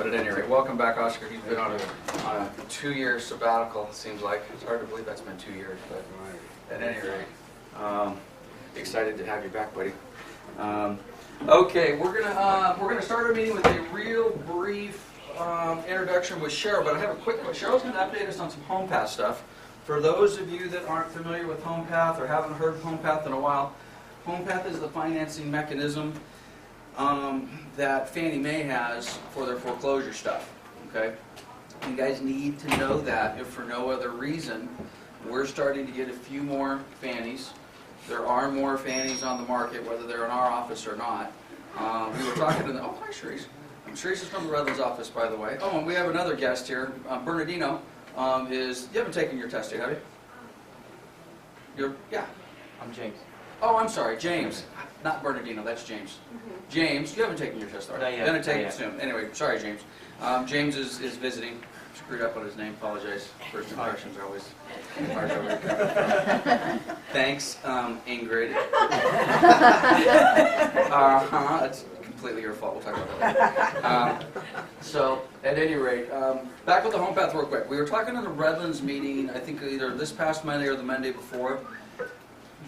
But at any rate, welcome back, Oscar. He's been on a 2-year sabbatical, it seems like. It's hard to believe that's been 2 years, but at any rate, excited to have you back, buddy. Okay, we're gonna start our meeting with a real brief introduction with Cheryl, but I have a quick one. Cheryl's going to update us on some HomePath stuff. For those of you that aren't familiar with HomePath or haven't heard of HomePath in a while, HomePath is the financing mechanism that Fannie Mae has for their foreclosure stuff. Okay, you guys need to know that if for no other reason. We're starting to get a few more Fannies. There are more Fannies on the market, whether they're in our office or not. We were talking to them. Oh, hi, Sharice. Sharice is from the Redlands office, by the way. Oh, and we have another guest here. Bernardino you haven't taken your test yet, have you? Yeah. I'm James. Oh, I'm sorry, James. Not Bernardino, that's James. James, you haven't taken your test, right? You're going to take it soon. Anyway, sorry, James. James is visiting. Screwed up on his name, apologize. First impressions are always hard to recover from. Thanks, Ingrid. That's completely your fault. We'll talk about that later. So, at any rate, back with the HomePath real quick. We were talking in the Redlands meeting, I think either this past Monday or the Monday before.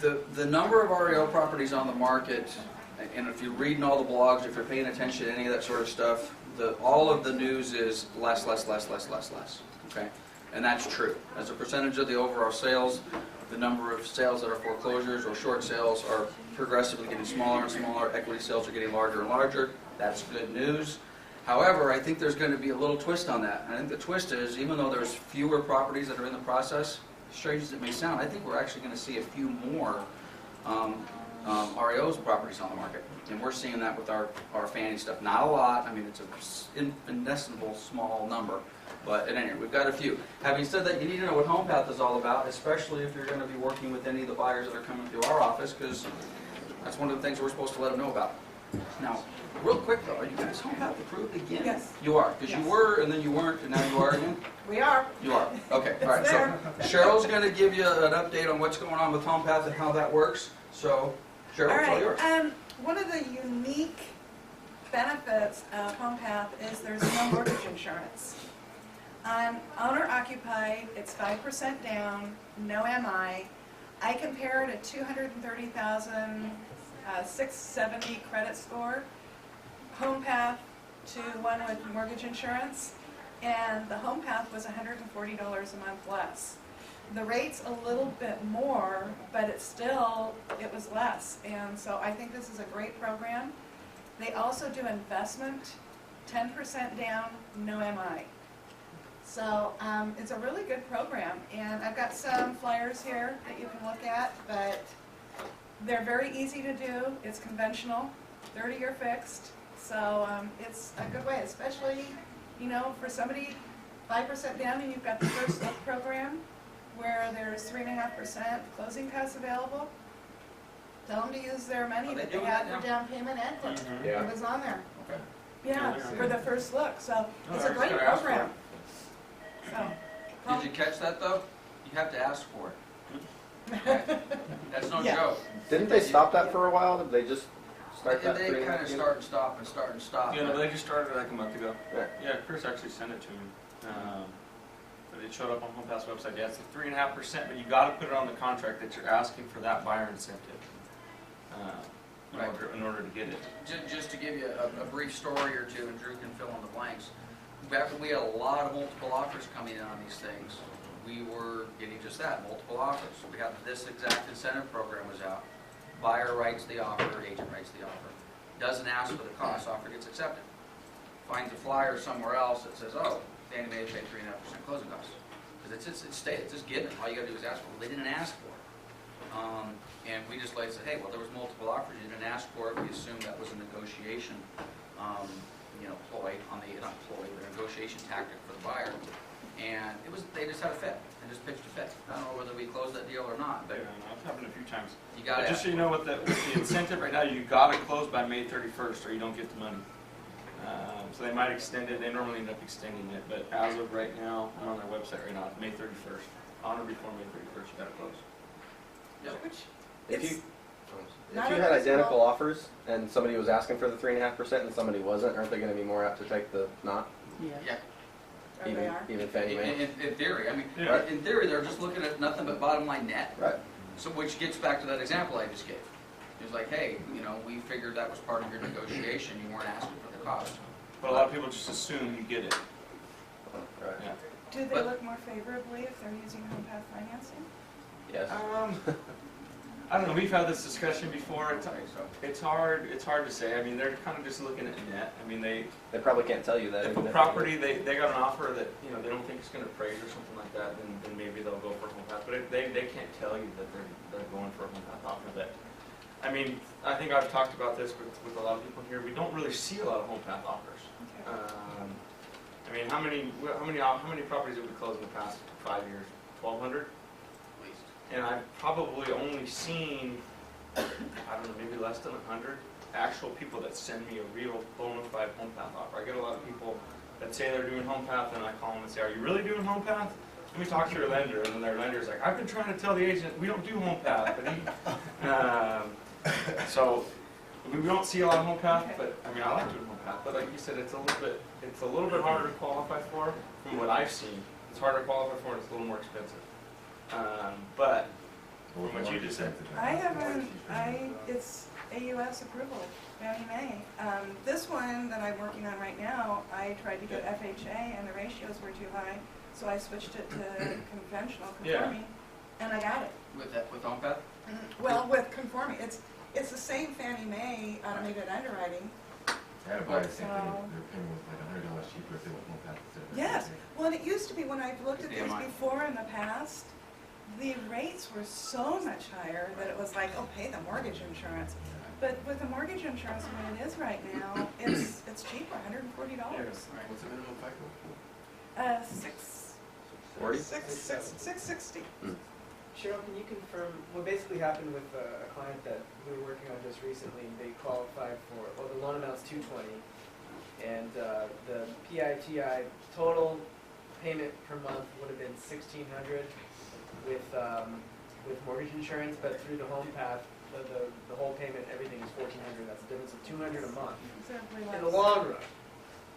The number of REO properties on the market, and if you're reading all the blogs, if you're paying attention to any of that sort of stuff, all of the news is less. Okay, and that's true. As a percentage of the overall sales, the number of sales that are foreclosures or short sales are progressively getting smaller and smaller. Equity sales are getting larger and larger. That's good news. However, I think there's going to be a little twist on that. I think the twist is, even though there's fewer properties that are in the process, strange as it may sound, I think we're actually going to see a few more REOs properties on the market. And we're seeing that with our Fannie stuff. Not a lot. I mean, it's an infinitesimal small number. But at any rate, we've got a few. Having said that, you need to know what HomePath is all about, especially if you're going to be working with any of the buyers that are coming through our office, because that's one of the things we're supposed to let them know about. Now, real quick though, are you guys HomePath approved again? Yes. You are, because you were, and then you weren't, and now you are again? We are. You are. Okay. All right. So Cheryl's going to give you an update on what's going on with HomePath and how that works. So, Cheryl, All it's all right. yours. One of the unique benefits of HomePath is there's no mortgage insurance. On owner-occupied, it's 5% down, no MI. I compared a 230,000, 670 credit score HomePath to one with mortgage insurance, and the HomePath was $140 a month less. The rate's a little bit more, but it was less, and so I think this is a great program. They also do investment, 10% down, no MI. So it's a really good program, and I've got some flyers here that you can look at, but they're very easy to do. It's conventional, 30-year fixed, so it's a good way, especially, you know, for somebody 5% down and you've got the first look program where there's 3.5% closing costs available. Tell them to use their money that they had for down payment and closing. Yeah. It was on there. Okay. Yeah, for the first look, so it's a great program. Did you catch that though? You have to ask for it. Okay. That's no joke. Didn't they stop that for a while? Did they just start that? They kind of start and stop and start and stop. Yeah, no, they just started like a month ago. Yeah. Yeah, Chris actually sent it to me. But it showed up on HomePath's website. Yeah, it's a 3.5%, but you got to put it on the contract that you're asking for that buyer incentive in order to get it. Just to give you a brief story or two, and Drew can fill in the blanks. Back when we had a lot of multiple offers coming in on these things, we were getting just that, multiple offers. We had this exact incentive program was out. Buyer writes the offer, agent writes the offer. Doesn't ask for the cost, offer gets accepted. Finds a flyer somewhere else that says, oh, Fannie Mae paid 3.5% closing costs. Because it's stated, it's just given. All you got to do is ask for it. Well, they didn't ask for it. And we just like said, hey, well, there was multiple offers. You didn't ask for it. We assumed that was a negotiation, ploy on the, not ploy, but a negotiation tactic for the buyer. And they just had a fit. They just pitched a fit. I don't know whether we closed that deal or not, but It's happened a few times. you got Just so you know, with the incentive right now, you got to close by May 31st, or you don't get the money. So they might extend it. They normally end up extending it, but as of right now, I'm on their website right now. May 31st. On or before May 31st, you got to close. Yep. Which If you not had unreasonable. identical offers and somebody was asking for the 3.5% and somebody wasn't, aren't they going to be more apt to take the not? Yeah. Or they are? Even Fannie Mae. In theory, I mean, Yeah. in theory, they're just looking at nothing but bottom line net. Right. So, which gets back to that example I just gave. It's like, hey, you know, we figured that was part of your negotiation, you weren't asking for the cost. But a lot of people just assume you get it. Right. Yeah. Do they But- look more favorably if they're using home path financing? Yes. I don't know, we've had this discussion before, I think so. it's hard to say, I mean, they're kind of just looking at net, I mean, they, They probably can't tell you that. if a even if- property, they got an offer that, you know, they don't think it's gonna appraise or something like that, then maybe they'll go for a home path, but they can't tell you that they're going for a home path offer that. I mean, I think I've talked about this with a lot of people here, we don't really see a lot of home path offers. Okay. I mean, how many properties have we closed in the past 5 years? 1,200? At least. And I've probably only seen, I don't know, maybe less than 100 actual people that send me a real bona fide home path offer. I get a lot of people that say they're doing home path, and I call them and say, "Are you really doing home path?" Let me talk to your lender, and then their lender's like, "I've been trying to tell the agent we don't do home path," but so we don't see a lot of home path. But I mean, I like doing home path, but like you said, it's a little bit harder to qualify for from what I've seen. It's harder to qualify for, and it's a little more expensive. But from what you just said, It's AUS approval, Fannie Mae. This one that I'm working on right now, I tried to get FHA and the ratios were too high, so I switched it to conventional conforming, and I got it. With home path? Well, with conforming, it's the same Fannie Mae automated underwriting. I had to buy the same thing, So- their payment was like $100 cheaper if they went home path instead of Yes, FHA. well, and it used to be when I've looked at The these MI. before in the past, the rates were so much higher that it was like, oh, pay the mortgage insurance. But with the mortgage insurance, the way it is right now, it's cheaper, $140. Right. What's the minimum FICO? 40? 660. Cheryl, can you confirm, what basically happened with a client that we were working on just recently, they qualified for, well, the loan amount's $220, and the PITI total payment per month would have been $1,600 with mortgage insurance, but through the home path, the whole payment, everything is $1,400. That's a difference of $200 a month. Exactly In the less. long run,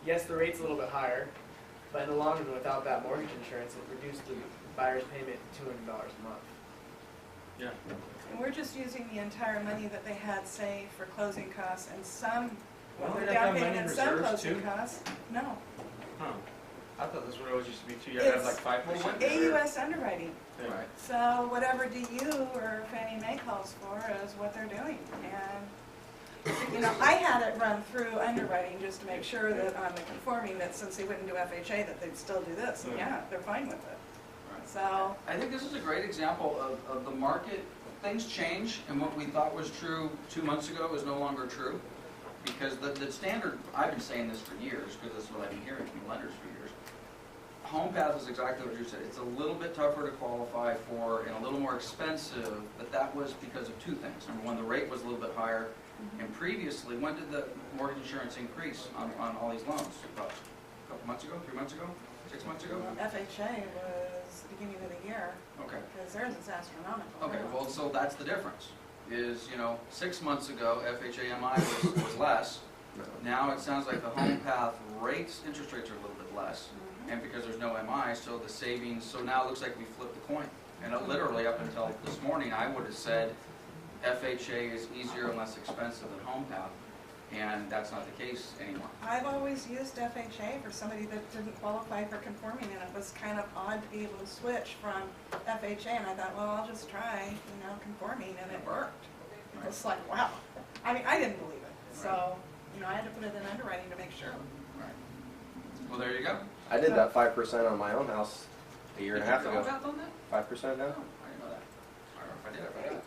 yes, the rate's a little bit higher, but in the long run, without that mortgage insurance, it reduced the buyer's payment to $200 a month. yeah. And we're just using the entire money that they had saved for closing costs and some, Well, the they down have money payment in and some reserves, closing too? costs. No. Huh. I thought this would always used to be too. You had to have like 5%. AUS underwriting. Yeah. Right. So whatever DU or Fannie Mae calls for is what they're doing. And, you know, I had it run through underwriting just to make sure that on the conforming, that since they wouldn't do FHA, that they'd still do this. And yeah, they're fine with it. Right. So, I think this is a great example of the market. Things change, and what we thought was true 2 months ago is no longer true. Because the standard, I've been saying this for years, because this is what I've been hearing from lenders for years. Home path is exactly what you said. It's a little bit tougher to qualify for and a little more expensive, but that was because of two things. Number one, the rate was a little bit higher. And previously, when did the mortgage insurance increase on all these loans? About a couple months ago, 3 months ago, 6 months ago? well, FHA was the beginning of the year, Okay. because theirs is astronomical. Okay, well, so that's the difference. Is, you know, 6 months ago, FHA-MI was less. Now it sounds like the home path rates, interest rates are a little bit less. And because there's no MI, so the savings, so now it looks like we flipped the coin. And literally up until this morning, I would have said FHA is easier and less expensive than home path. And that's not the case anymore. I've always used FHA for somebody that didn't qualify for conforming, and it was kind of odd to be able to switch from FHA, and I thought, well, I'll just try, you know, conforming, and it worked. It was like, wow. I mean, I didn't believe it, so, you know, I had to put it in underwriting to make sure. Right. Well, there you go. I did that 5% on my own house a year and a half Did you ago. go back on that? 5% No, I down. didn't know that. I don't know if I did, I forgot.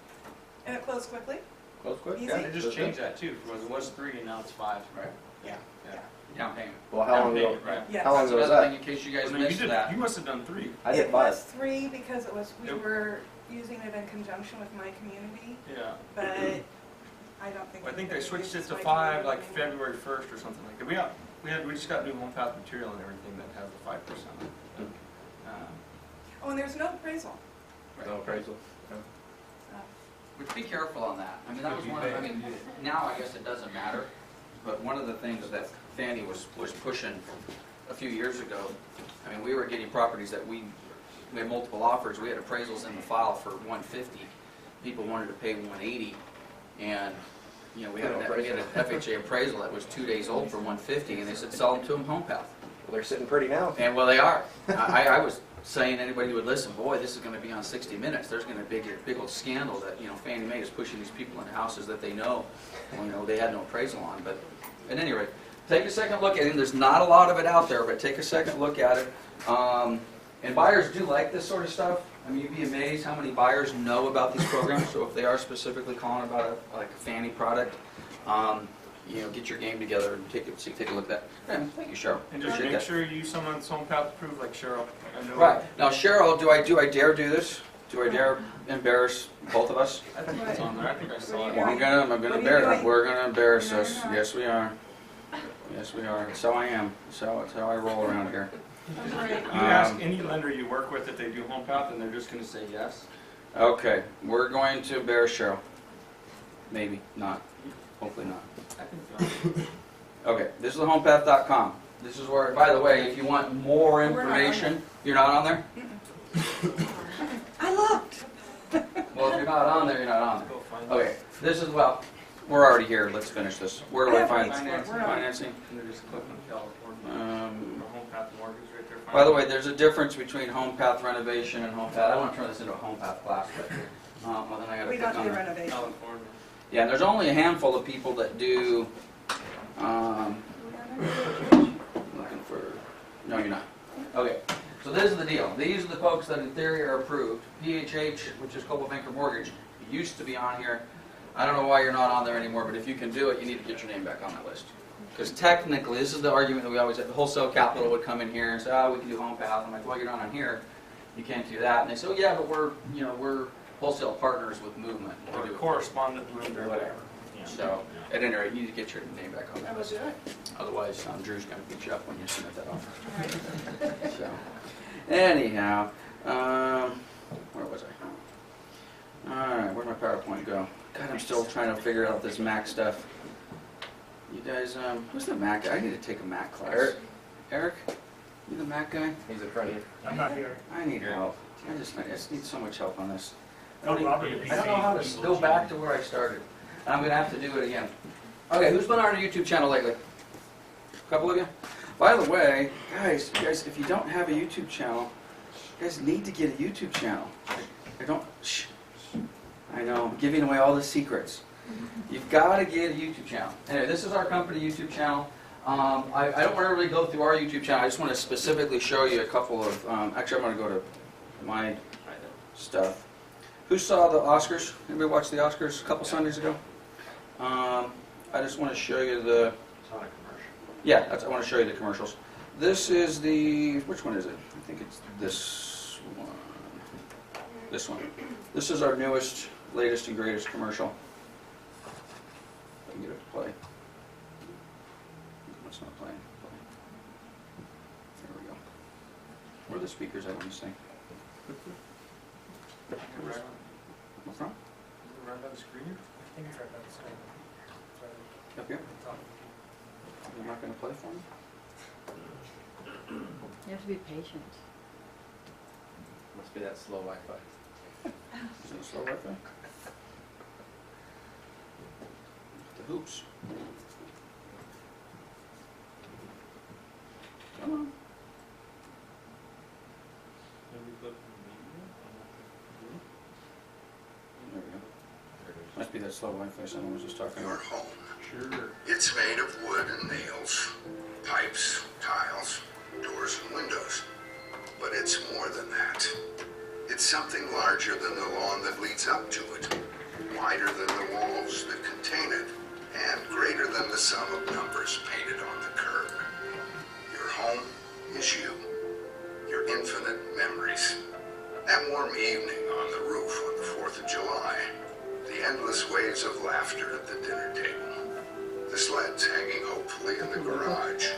And it closed quickly? Close quick. Easy. Yeah. They just changed that too. It was 3 and now it's 5. Right. Yeah. Yeah. Down payment. Well, how long Down ago? payment, right. Yes. How long That's ago was another that? thing, in case you guys Well, no, you missed did. that. You must have done 3. I did It was 5. 3 because it was, we Yep. were using it in conjunction with my community, Yeah. but I don't think. I think they anybody switched it uses to my 5 like community anymore. February 1st or something like that. We just got new home path material and everything that has the 5%. Oh, and there's no appraisal. No appraisal. No. So, But be careful on that. I mean, that was one of, I mean, now I guess it doesn't matter, but one of the things that Fannie was pushing a few years ago, I mean, we were getting properties that we had multiple offers. We had appraisals in the file for 150. People wanted to pay 180, and you know, we had an FHA appraisal that was 2 days old for 150, and they said sell them to them home path. Well, they're sitting pretty now. And well, they are. I was saying anybody who would listen, boy, this is going to be on 60 Minutes. There's going to be a big old scandal that, you know, Fannie Mae is pushing these people into houses that they know, well, you know, they had no appraisal on. But at any rate, take a second look at it. There's not a lot of it out there, but take a second look at it. And buyers do like this sort of stuff. I mean, you'd be amazed how many buyers know about these programs. So if they are specifically calling about a Fannie product, you know, get your game together and take a look at that. Yeah, thank you, Cheryl. And just Appreciate make that. sure you use someone that's home path approved like Cheryl. I know. Right. Now, Cheryl, do I dare do this? Do I dare embarrass both of us? I think it's on there. I think I saw it. Well, I'm gonna What are you embarrass. doing? We're gonna embarrass No, us. you're not. Yes, we are. Yes, we are. So I am. So it's how I roll around here. You ask any lender you work with if they do home path, and they're just going to say yes. Okay, we're going to embarrass Cheryl. Maybe not. Hopefully not. I think so. Okay, this is thehomepath.com. This is where, by the way, if you want more We're not on information, you're not on there? I looked. Well, if you're not on there, you're not on there. Go find Okay, this is, well, we're already here. Let's finish this. Where do I find Financing. financing? And they're just clicking California. The home path mortgage right there. By the way, there's a difference between home path renovation and home path. I don't want to turn this into a home path class, but well, then I got to We click don't on do it. renovation. California. Yeah, and there's only a handful of people that do. Looking for. No, you're not. Okay, so this is the deal. These are the folks that in theory are approved. PHH, which is Coldwell Banker Mortgage, used to be on here. I don't know why you're not on there anymore, but if you can do it, you need to get your name back on that list. Because technically, this is the argument that we always have. The wholesale capital would come in here and say, "Oh, we can do home path." I'm like, "Well, you're not on here. You can't do that." And they say, "Oh, yeah, but we're wholesale partners with Movement. Or We do it." correspondent lender. Whatever. Yeah. So, at any rate, you need to get your name back on I that will list. do it. Otherwise, Drew's going to beat you up when you submit that offer. So, anyhow, where was I? All right, where'd my PowerPoint go? God, I'm still trying to figure out this Mac stuff. You guys, who's the Mac guy? I need to take a Mac class. Eric. Eric? You the Mac guy? He's in front of you. I'm not here. I need help. I just need so much help on this. No, Robert, I don't know how to go back to where I started. And I'm going to have to do it again. Okay, who's been on our YouTube channel lately? A couple of you? By the way, guys, if you don't have a YouTube channel, you guys need to get a YouTube channel. I don't, shh. I know, I'm giving away all the secrets. You've got to get a YouTube channel. Anyway, this is our company YouTube channel. I don't want to really go through our YouTube channel. I just want to specifically show you a couple of, actually I'm going to go to my stuff. Who saw the Oscars? Anybody watch the Oscars a couple Sundays ago? I just want to show you the... It's not a commercial. Yeah, I want to show you the commercials. This is the... Which one is it? I think it's this one. This one. This is our newest, latest, and greatest commercial. If I can get it to play. It's not playing. There we go. Where are the speakers at on this thing? What's wrong? Right by the screen? I think it's right by the screen. Up here? You're not going to play for me? You have to be patient. Must be that slow Wi-Fi. Is it slow Wi-Fi? The hoops. Come on. There we go. Must be that slow Wi-Fi someone was just talking Your about. home. Sure. It's made of wood and nails, pipes, tiles, doors and windows. But it's more than that. It's something larger than the lawn that leads up to it, wider than the walls that contain it, and greater than the sum of numbers painted on the curb. Your home is you. Your infinite memories. That warm evening on the roof on the 4th of July. The endless waves of laughter at the dinner table. The sleds hanging hopefully in the garage.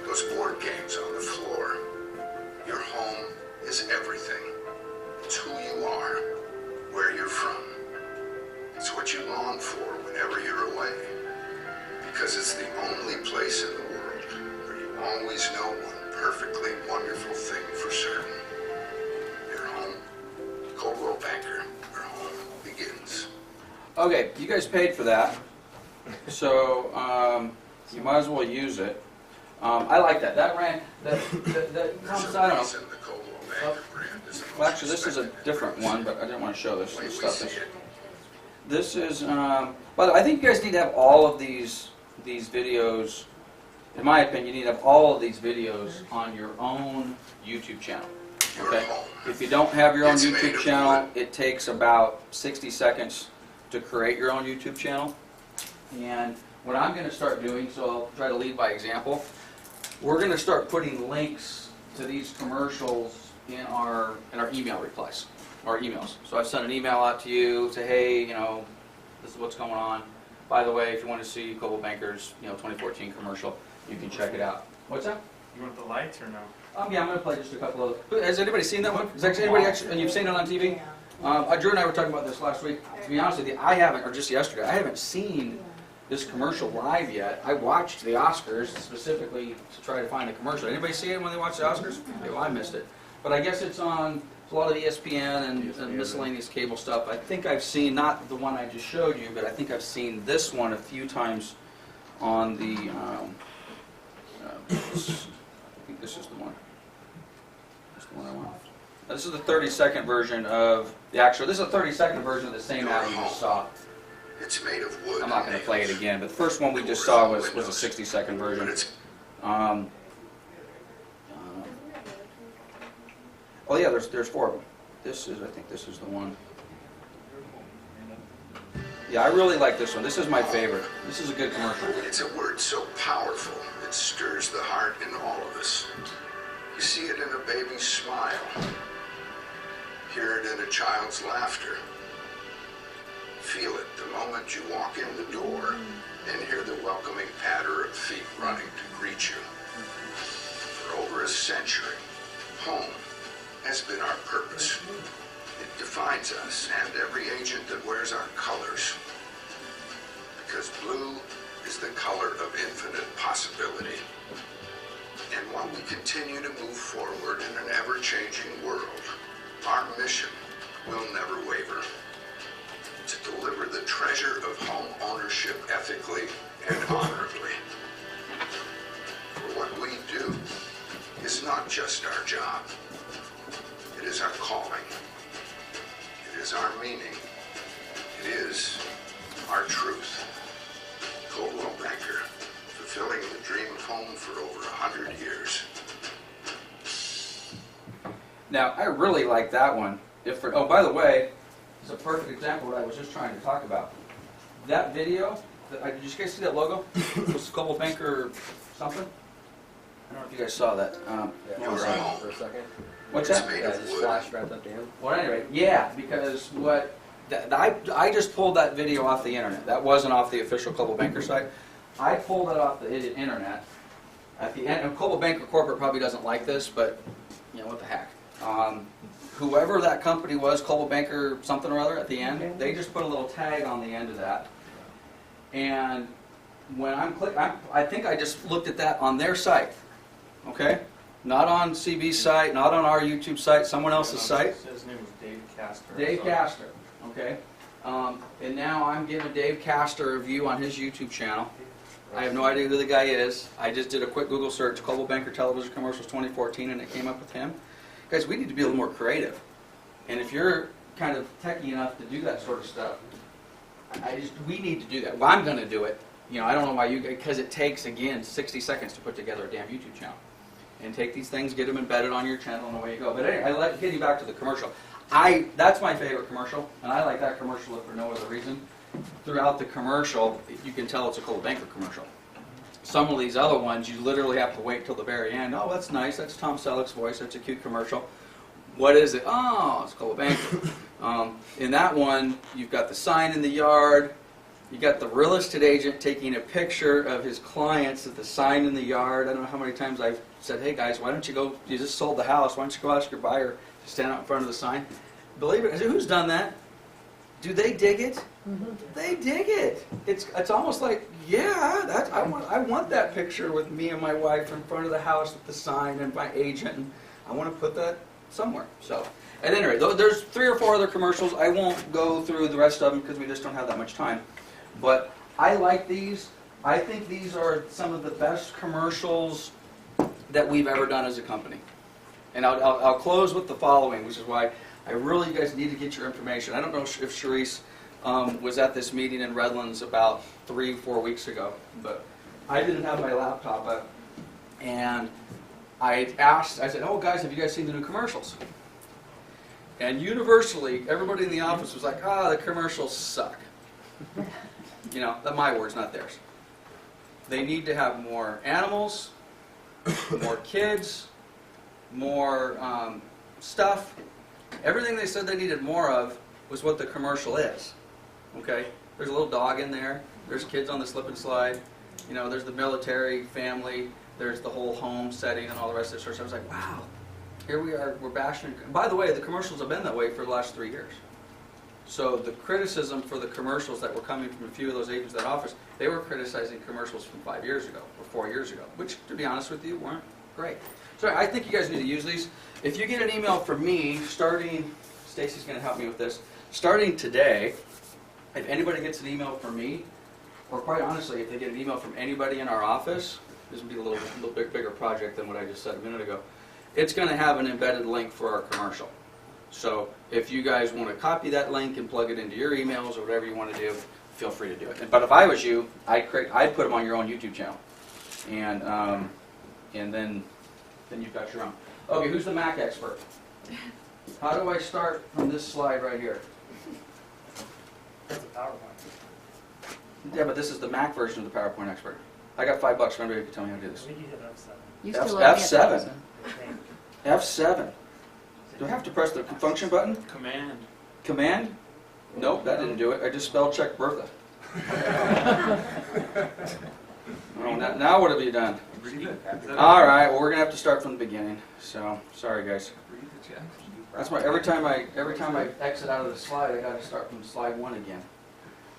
Those board games on the floor. Your home is everything. It's who you are, where you're from. It's what you long for whenever you're away. Because it's the only place in the world where you always know one perfectly wonderful thing for certain. Your home, Coldwell Banker, where home begins. Okay, you guys paid for that, so you might as well use it. I like that. That ran. That There's I a don't know. reason the Coldwell Banker brand is the Well, most actually, this is a respected different brand. one, but I didn't want to show this The way we stuff. see it, This is. By the way, I think you guys need to have all of these videos. In my opinion, you need to have all of these videos on your own YouTube channel. your Okay. home. If you don't have your own It's made YouTube of channel, wood. it takes about 60 seconds to create your own YouTube channel. And what I'm going to start doing, so I'll try to lead by example, we're going to start putting links to these commercials in our email replies, our emails. So I've sent an email out to you, say, hey, this is what's going on. By the way, if you want to see Coldwell Banker's 2014 commercial, you can check it out. What's that? You want the lights or no? Yeah, I'm going to play just a couple of. Has anybody seen that one? Has anybody actually? And you've seen it on TV? Drew and I were talking about this last week. To be honest with you, I haven't, or just yesterday, I haven't seen this commercial live yet. I watched the Oscars specifically to try to find the commercial. Anybody see it when they watch the Oscars? Okay, well, I missed it. But I guess it's on a lot of ESPN and miscellaneous cable stuff. I think I've seen, not the one I just showed you, but I think I've seen this one a few times on the, I think this is the one. This is the one I want. Now, this is the 30-second version of the actual, this is a 30-second version of the same ad you just saw. It's made of wood. I'm not going to play it again, but the first one we just saw was a 60-second But version. it's Oh yeah, there's 4 of them. I think this is the one. Yeah, I really like this one. This is my favorite. This is a good commercial. It's a word so powerful, it stirs the heart in all of us. You see it in a baby's smile. Hear it in a child's laughter. Feel it the moment you walk in the door and hear the welcoming patter of feet running to greet you. For over a century, home has been our purpose. It defines us and every agent that wears our colors. Because blue is the color of infinite possibility. And while we continue to move forward in an ever-changing world, our mission will never waver. To deliver the treasure of home ownership ethically and honorably. For what we do is not just our job. It is our calling. It is our meaning. It is our truth. Coldwell Banker, fulfilling the dream of home for over 100 years. Now, I really like that one. Oh, by the way, it's a perfect example of what I was just trying to talk about. That video, did you guys see that logo? It was Coldwell Banker something? I don't know if you guys saw that. Yeah, for a second. What's It's that? made Yeah, of just wood. flash right at the end. Well, anyway, yeah, because I just pulled that video off the internet. That wasn't off the official Coldwell Banker site. I pulled it off the internet. At the end, and Coldwell Banker Corporate probably doesn't like this, but what the heck. Whoever that company was, Coldwell Banker something or other at the end, they just put a little tag on the end of that. And when I think I just looked at that on their site, okay? Not on CB's site, not on our YouTube site, someone else's site. His name was Dave Castor. Dave Castor, okay? And now I'm giving Dave Castor a view on his YouTube channel. I have no idea who the guy is. I just did a quick Google search, Coldwell Banker Television Commercials 2014, and it came up with him. Guys, we need to be a little more creative. And if you're kind of techie enough to do that sort of stuff, we need to do that. Well, I'm going to do it. I don't know why because it takes, again, 60 seconds to put together a damn YouTube channel. And take these things, get them embedded on your channel, and away you go. But anyway, getting back to the commercial. That's my favorite commercial, and I like that commercial if for no other reason. Throughout the commercial, you can tell it's a Coldwell Banker commercial. Some of these other ones, you literally have to wait till the very end. Oh, that's nice. That's Tom Selleck's voice. That's a cute commercial. What is it? Oh, it's Coldwell Banker. In that one, you've got the sign in the yard. You got the real estate agent taking a picture of his clients at the sign in the yard. I don't know how many times I've said, hey guys, why don't you go, you just sold the house, why don't you go ask your buyer to stand out in front of the sign? Believe it, who's done that? Do they dig it? They dig it. It's almost like, yeah, I want that picture with me and my wife in front of the house with the sign and my agent, and I want to put that somewhere. So, at any rate, there's 3 or 4 other commercials. I won't go through the rest of them because we just don't have that much time. But I like these. I think these are some of the best commercials that we've ever done as a company. And I'll close with the following, which is why I really, you guys need to get your information. I don't know if Charisse was at this meeting in Redlands about 3-4 weeks ago, but I didn't have my laptop up, and I said, oh guys, have you guys seen the new commercials? And universally, everybody in the office was like, the commercials suck. You know, my words, not theirs. They need to have more animals, more kids, more stuff. Everything they said they needed more of was what the commercial is. Okay? There's a little dog in there. There's kids on the slip and slide. You know, there's the military family. There's the whole home setting and all the rest of this. So I was like, wow, here we are. We're bashing. By the way, the commercials have been that way for the last 3 years. So the criticism for the commercials that were coming from a few of those agents in that office, they were criticizing commercials from 5 years ago or 4 years ago, which, to be honest with you, weren't great. So I think you guys need to use these. If you get an email from me starting, Stacy's going to help me with this, starting today, if anybody gets an email from me, or quite honestly, if they get an email from anybody in our office, this would be a little bit bigger project than what I just said a minute ago, it's going to have an embedded link for our commercial. So if you guys want to copy that link and plug it into your emails or whatever you want to do, feel free to do it. But if I was you, I'd put them on your own YouTube channel, and then you've got your own. Okay, who's the Mac expert? How do I start from this slide right here? That's a PowerPoint. Yeah, but this is the Mac version of the PowerPoint expert. I got $5 for anybody who can tell me how to do I this. think you hit F7. You still have F7. I think. F7. Do I have to press the function button? Command. Command? Nope, that didn't do it. I just spell checked Bertha. Oh, now what have you done? All right, well, we're gonna have to start from the beginning. So sorry, guys. That's why every time I exit out of the slide, I got to start from slide 1 again.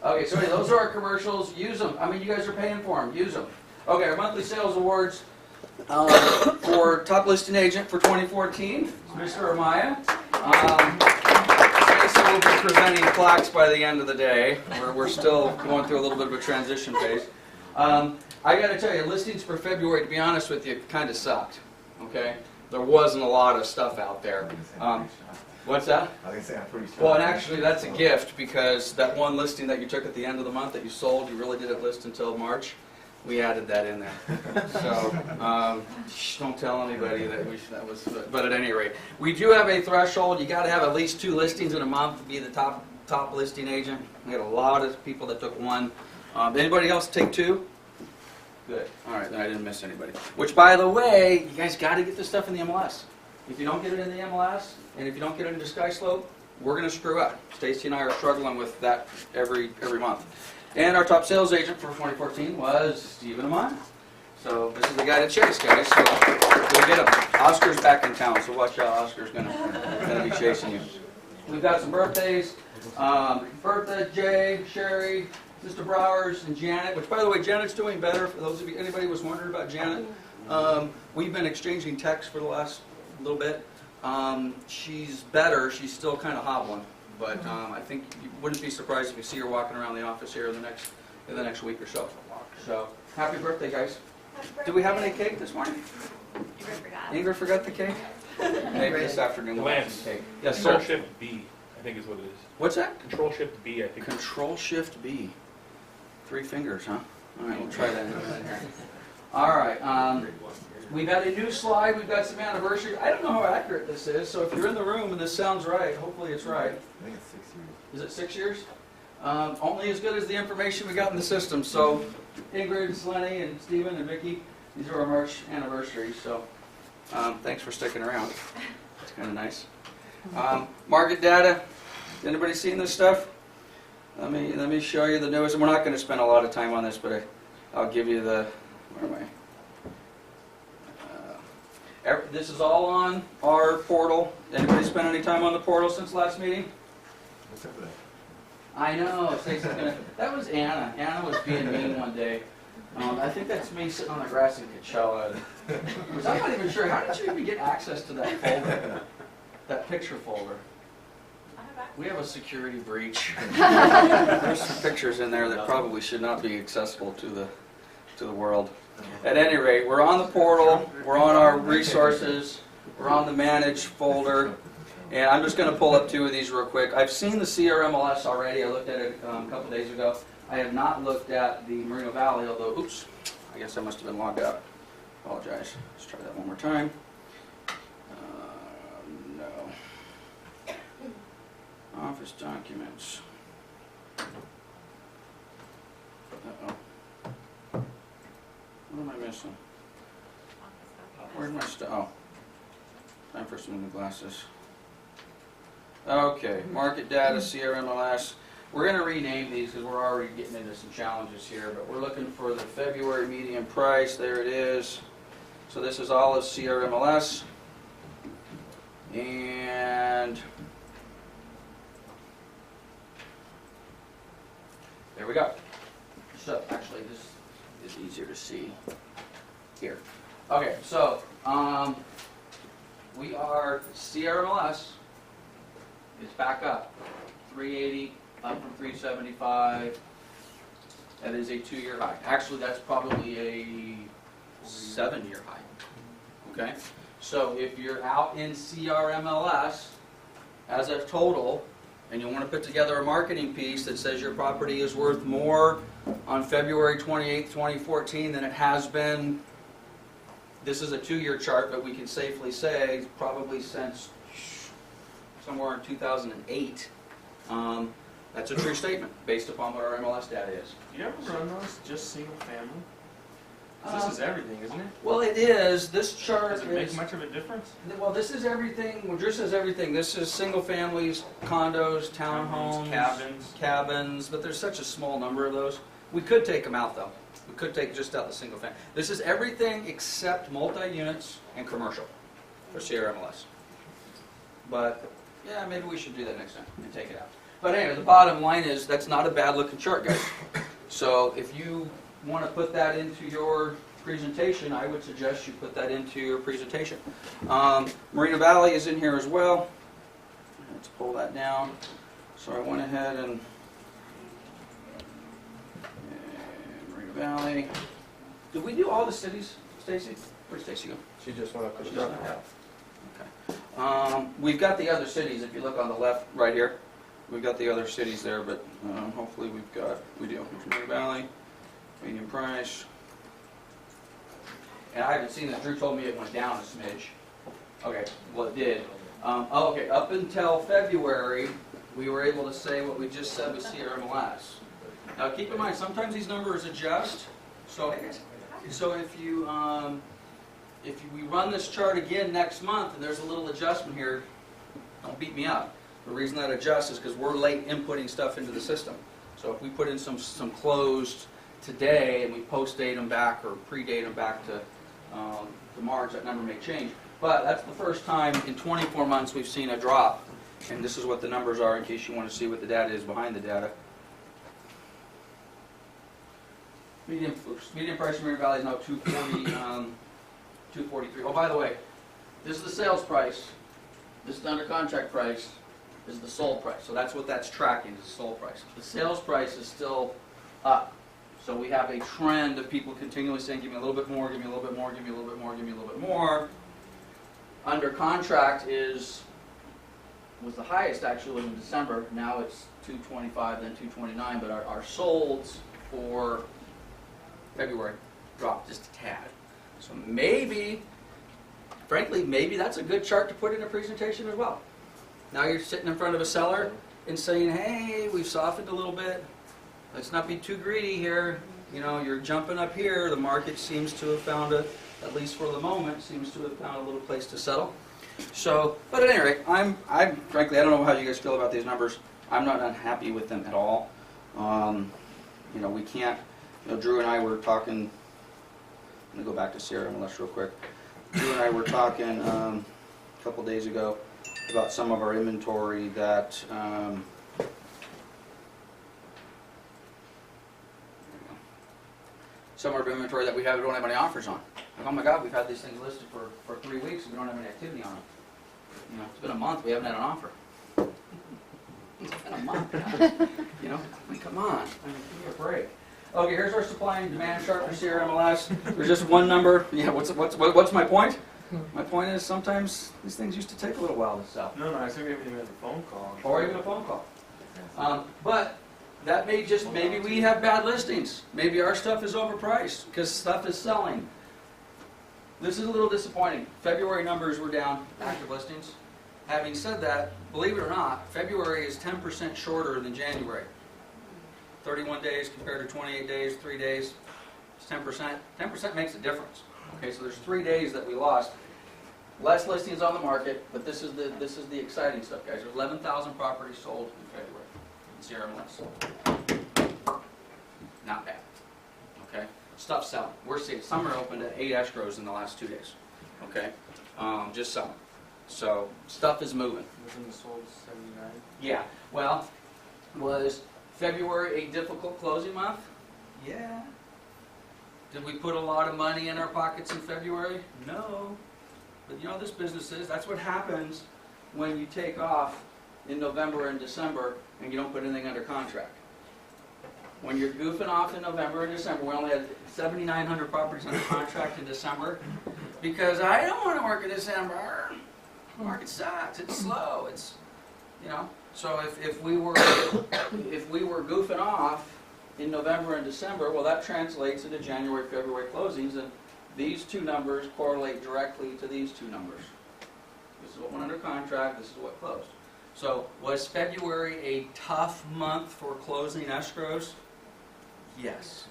Okay, so anyway, those are our commercials. Use them. I mean, you guys are paying for them. Use them. Okay, our monthly sales awards for top listing agent for 2014, Mr. Amaya. Stacy will be presenting plaques by the end of the day. We're still going through a little bit of a transition phase. I got to tell you, listings for February, to be honest with you, kind of sucked. Okay, there wasn't a lot of stuff out there. What's that? I was going to say, I'm pretty sure. Well, and actually, that's a gift because that one listing that you took at the end of the month that you sold, you really didn't list until March. We added that in there. So don't tell anybody that was. But at any rate, we do have a threshold. You got to have at least 2 listings in a month to be the top listing agent. We had a lot of people that took 1. Anybody else take 2? Good. All right, then I didn't miss anybody. Which, by the way, you guys got to get this stuff in the MLS. If you don't get it in the MLS, and if you don't get it into SkySlope, we're going to screw up. Stacy and I are struggling with that every month. And our top sales agent for 2014 was Stephen Amon. So this is the guy to chase, guys. So go get him. Oscar's back in town, so watch out. Oscar's going to be chasing you. We've got some birthdays. Bertha, Jay, Sherry, Mr. Browers, and Janet. Which, by the way, Janet's doing better. For those of you, anybody was wondering about Janet, we've been exchanging texts for the last little bit. She's better. She's still kind of hobbling. But I think you wouldn't be surprised if you see her walking around the office here in the next week or so. So, happy birthday, guys. Do we have any cake this morning? Ingrid forgot the cake? Maybe this afternoon we'll have some cake. Yes, sir. Control Shift B, I think is what it is. What's that? Control Shift B, I think. Control Shift B. 3 fingers, huh? All right, we'll try that in a minute here. All right. We've got a new slide. We've got some anniversary. I don't know how accurate this is, so if you're in the room and this sounds right, hopefully it's right. I think it's 6 years. Is it 6 years? Only as good as the information we got in the system. So Ingrid, Lenny, and Stephen, and Vicki, these are our March anniversaries. So thanks for sticking around. It's kind of nice. Market data. Anybody seen this stuff? Let me show you the newest. And we're not going to spend a lot of time on this, but I'll give you the. Where am I? This is all on our portal. Anybody spend any time on the portal since last meeting? What's up with that? I know, Stacey's gonna, that was Anna. Anna was being mean one day. I think that's me sitting on the grass in Coachella. Which I'm not even sure, how did you even get access to that folder? That picture folder? We have a security breach. There's some pictures in there that probably should not be accessible to the world. At any rate, we're on the portal, we're on our resources, we're on the manage folder, and I'm just going to pull up two of these real quick. I've seen the CRMLS already. I looked at it a couple days ago. I have not looked at the Moreno Valley, although, oops, I guess I must have been logged out. Apologize. Let's try that one more time. No. Office documents. Uh-oh. What am I missing? Where's my stuff? Oh. Time for some new glasses. Okay, market data, CRMLS. We're going to rename these because we're already getting into some challenges here, but we're looking for the February median price. There it is. So this is all of CRMLS. And there we go. So actually this is easier to see here. Okay, so we are, CRMLS is back up. 380 up from 375. That is a 2-year high. Actually, that's probably a 7-year high. Okay? So if you're out in CRMLS as a total, and you want to put together a marketing piece that says your property is worth more on February 28th, 2014 than it has been, this is a 2-year chart, but we can safely say probably since somewhere in 2008, that's a true statement based upon what our MLS data is. Do you ever run those just single family? 'Cause this is everything, isn't it? Well, it is. This chart Does it make much of a difference? Well, this is everything. Well, Drew says everything. This is single families, condos, townhomes, cabins, but there's such a small number of those. We could take them out, though. We could take just out the single family. This is everything except multi-units and commercial for CRMLS. But, yeah, maybe we should do that next time and take it out. But anyway, the bottom line is that's not a bad-looking chart, guys. So if you want to put that into your presentation, I would suggest you put that into your presentation. Moreno Valley is in here as well. Let's pull that down. So I went ahead and Moreno Valley. Did we do all the cities, Stacy? Where'd Stacy go? She just went up to the She's not front. Okay. We've got the other cities. If you look on the left, right here, we've got the other cities there. But hopefully we do. Moreno Valley, median price. And I haven't seen this. Drew told me it went down a smidge. Okay, well it did. Okay, up until February, we were able to say what we just said with CRMLS. Now keep in mind, sometimes these numbers adjust. So if we run this chart again next month and there's a little adjustment here, don't beat me up. The reason that adjusts is because we're late inputting stuff into the system. So if we put in some closed today and we post-date them back or pre-date them back to March, that number may change. But that's the first time in 24 months we've seen a drop. And this is what the numbers are in case you want to see what the data is behind the data. Median price in Moreno Valley is now 240, 243. Oh, by the way, this is the sales price. This is the under contract price. This is the sold price. So that's what that's tracking, is the sold price. The sales price is still up. So we have a trend of people continually saying, give me a little bit more, give me a little bit more, give me a little bit more, give me a little bit more. Under contract was the highest actually in December. Now it's 225, then 229, but our solds for February dropped just a tad. So maybe, frankly, maybe that's a good chart to put in a presentation as well. Now you're sitting in front of a seller and saying, hey, we've softened a little bit. Let's not be too greedy here. You know, you're jumping up here. The market seems to have found at least for the moment, seems to have found a little place to settle. So, but at any rate, I'm frankly, I don't know how you guys feel about these numbers. I'm not unhappy with them at all. You know, we can't, you know, Drew and I were talking, let me go back to CRMLS real quick. Drew and I were talking a couple days ago about some of our inventory that some of our inventory that we don't have any offers on. Like, oh my God, we've had these things listed for 3 weeks and we don't have any activity on them. You know, it's been a month, we haven't had an offer. It's been a month, guys. You know, I mean, come on, I mean, give me a break. Okay, here's our supply and demand chart for CRMLS. There's just one number. Yeah, what's my point? My point is sometimes these things used to take a little while to sell. No, I think we haven't even had a phone call. Or even a phone call. But that maybe we have bad listings. Maybe our stuff is overpriced because stuff is selling. This is a little disappointing. February numbers were down, active listings. Having said that, believe it or not, February is 10% shorter than January. 31 days compared to 28 days, 3 days, it's 10%. 10% makes a difference. Okay, so there's 3 days that we lost. Less listings on the market, but this is the exciting stuff, guys. There's 11,000 properties sold in February in CRMLS. Not bad. Okay, stuff selling. We're seeing some are open to 8 escrows in the last 2 days. Okay, just selling. So stuff is moving. Wasn't the sold 79? Yeah. Well, was February a difficult closing month? Yeah. Did we put a lot of money in our pockets in February? No. But you know this business is, that's what happens when you take off in November and December and you don't put anything under contract. When you're goofing off in November and December, we only had 7,900 properties under contract in December because I don't want to work in December. The market sucks, it's slow, it's, you know. So if we were goofing off in November and December, well, that translates into January, February closings, and these two numbers correlate directly to these two numbers. This is what went under contract, this is what closed. So was February a tough month for closing escrows? Yes.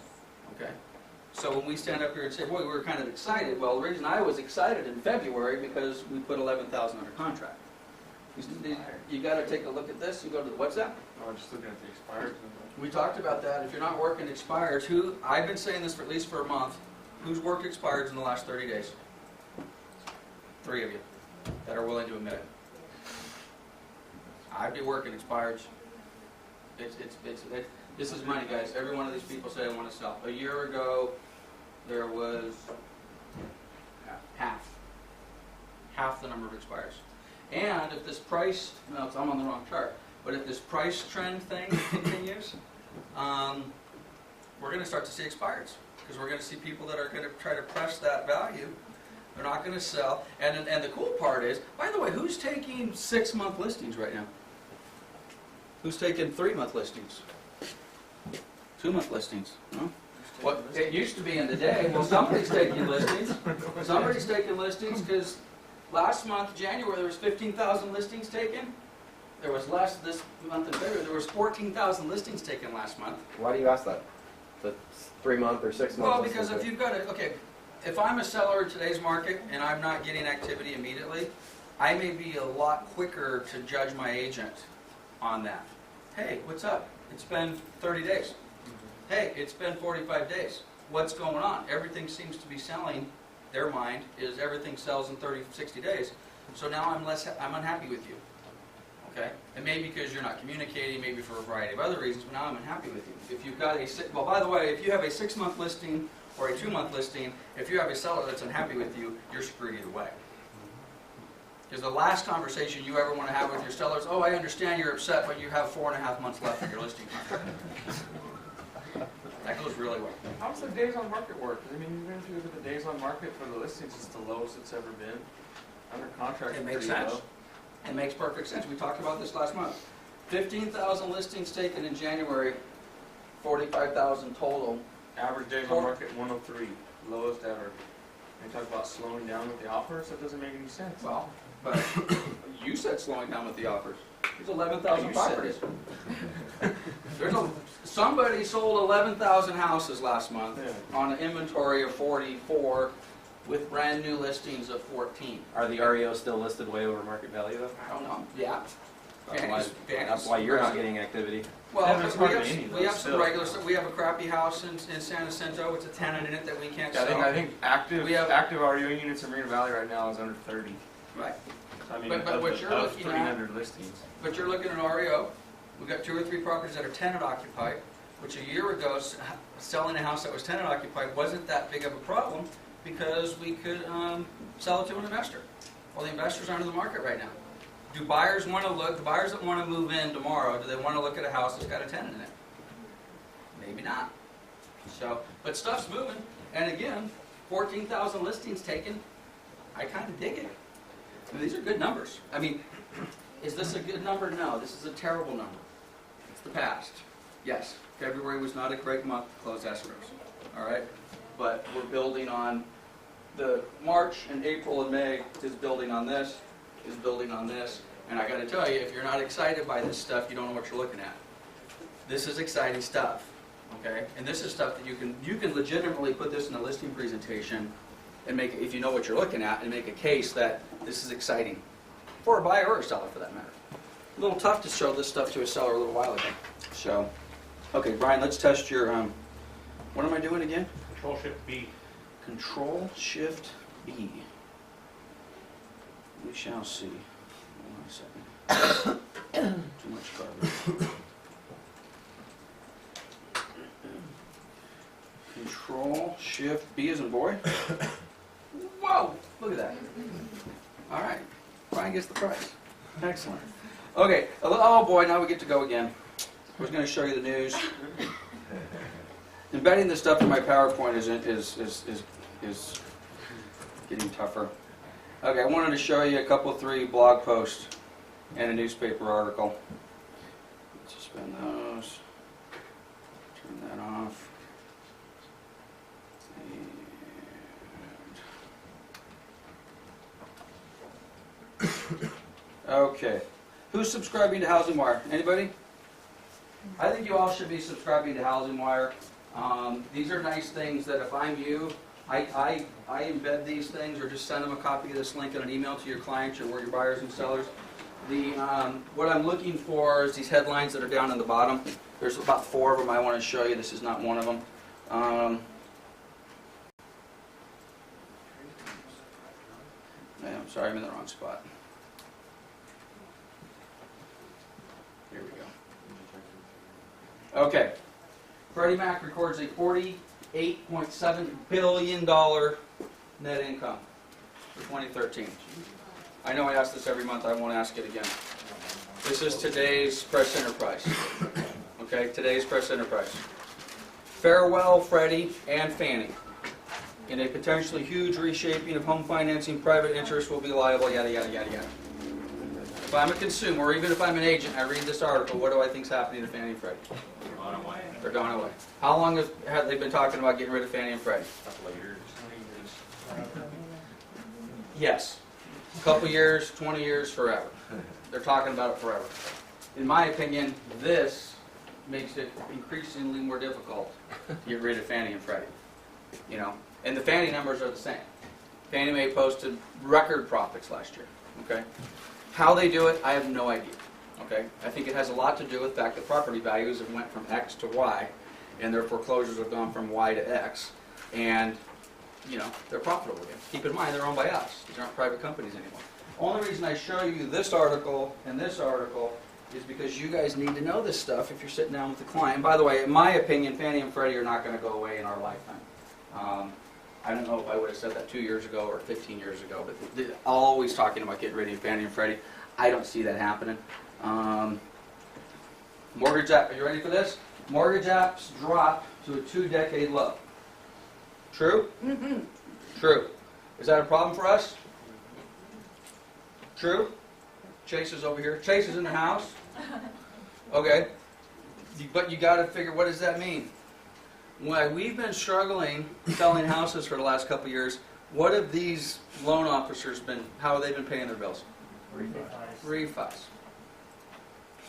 Okay. So when we stand up here and say, boy, we were kind of excited, well, the reason I was excited in February because we put 11,000 under contract. You got to take a look at this. You go to the, what's that? Oh, just looking at the expired. We talked about that. If you're not working expires, I've been saying this for at least for a month. Who's worked expires in the last 30 days? 3 of you that are willing to admit it. I'd be working expires. This is money, guys. Every one of these people say I want to sell. A year ago, there was half the number of expires. And if this price, no, I'm on the wrong chart, but if this price trend thing continues, we're going to start to see expireds because we're going to see people that are going to try to press that value. They're not going to sell. And the cool part is, by the way, who's taking 6-month listings right now? Who's taking 3-month listings? 2-month listings? No? What it used to be in the day, well, somebody's taking listings. Somebody's taking listings because last month, January, there was 15,000 listings taken. There was less this month in February. There was 14,000 listings taken last month. Why do you ask that? The 3-month or 6-month? Well, because if you've got it, okay, if I'm a seller in today's market and I'm not getting activity immediately, I may be a lot quicker to judge my agent on that. Hey, what's up? It's been 30 days. Hey, it's been 45 days. What's going on? Everything seems to be selling. Their mind is everything sells in 30, 60 days. So now I'm unhappy with you. Okay? And maybe because you're not communicating, maybe for a variety of other reasons, but now I'm unhappy with you. If you've got well, by the way, if you have a 6-month listing or a 2-month listing, if you have a seller that's unhappy with you, you're screwed either way. Because the last conversation you ever want to have with your seller is, oh, I understand you're upset, but you have 4.5 months left of your listing contract. That goes really well. How's the days on market work? I mean, even if you look at the days on market for the listings, it's the lowest it's ever been. Under contract, It makes pretty sense. low. It makes perfect sense. We talked about this last month. 15,000 listings taken in January, 45,000 total. Average days on market 103, lowest ever. And talk about slowing down with the offers. That doesn't make any sense. Well, but you said slowing down with the offers. There's 11,000 You said properties. Somebody sold 11,000 houses last month on an inventory of 44 with brand new listings of 14. Are the REOs still listed way over market value though? I don't know. Yeah. That's why you're not getting activity. Well, Yeah, there's we hardly any, have though, some still. regular stuff. We have a crappy house in San Jacinto. It's a tenant in it that we can't Yeah, sell. I think active We have- active REO units in Moreno Valley right now is under 30. Right. So, I mean, But of what the- you're of looking at- 300 listings. But you're looking at REO. We've got 2 or 3 properties that are tenant occupied. which a year ago, selling a house that was tenant occupied wasn't that big of a problem because we could sell it to an investor. Well, the investors aren't in the market right now. Do buyers want to look, the buyers that want to move in tomorrow, do they want to look at a house that's got a tenant in it? Maybe not. So, but stuff's moving, and again, 14,000 listings taken, I kind of dig it. I mean, these are good numbers. I mean, is this a good number? No, this is a terrible number. It's the past. Yes, February was not a great month to close escrows, all right? But we're building on the March and April and May is building on this, is building on this, and I got to tell you, if you're not excited by this stuff, you don't know what you're looking at. This is exciting stuff, okay? And this is stuff that you can legitimately put this in a listing presentation and make, if you know what you're looking at, and make a case that this is exciting for a buyer or a seller, for that matter. A little tough to show this stuff to a seller a little while ago. So, okay, Brian, let's test your. What am I doing again? Control Shift B. Control Shift B. We shall see. Hold on a second. Too much garbage. Control Shift B as in boy. Whoa! Look at that. All right. Brian gets the prize. Excellent. Okay. Oh boy, now we get to go again. I was going to show you the news. Embedding this stuff in my PowerPoint is getting tougher. Okay, I wanted to show you a couple, 3 blog posts and a newspaper article. Suspend those. Turn that off. Okay. Who's subscribing to Housing Wire? Anybody? I think you all should be subscribing to Housing Wire. These are nice things that if I'm you, I embed these things or just send them a copy of this link in an email to your clients or your buyers and sellers. What I'm looking for is these headlines that are down in the bottom. There's about 4 of them I want to show you. This is not one of them. Yeah, I'm sorry, I'm in the wrong spot. Here we go. Okay. Freddie Mac records a $48.7 billion net income for 2013. I know I ask this every month, I won't ask it again. This is today's press enterprise. Okay, today's press enterprise. Farewell, Freddie and Fannie. In a potentially huge reshaping of home financing, private interests will be liable, yada, yada, yada, yada. If I'm a consumer, or even if I'm an agent, I read this article, what do I think is happening to Fannie and Freddie? They're gone away. How long have they been talking about getting rid of Fannie and Freddie? A couple of years. Yes. A couple years, 20 years, forever. They're talking about it forever. In my opinion, this makes it increasingly more difficult to get rid of Fannie and Freddie. You know, and the Fannie numbers are the same. Fannie Mae posted record profits last year. Okay, how they do it, I have no idea. Okay, I think it has a lot to do with the fact that property values have went from X to Y, and their foreclosures have gone from Y to X, and you know they're profitable again. Keep in mind they're owned by us; these aren't private companies anymore. Only reason I show you this article and this article is because you guys need to know this stuff if you're sitting down with the client. And by the way, in my opinion, Fannie and Freddie are not going to go away in our lifetime. I don't know if I would have said that 2 years ago or 15 years ago, but they're always talking about getting rid of Fannie and Freddie. I don't see that happening. Mortgage app, are you ready for this? Mortgage apps drop to a 2-decade low. True? Mm-hmm. True. Is that a problem for us? True? Chase is over here. Chase is in the house. Okay. But you got to figure, what does that mean? Why we've been struggling selling houses for the last couple of years, what have these loan officers been, how have they been paying their bills? Refis.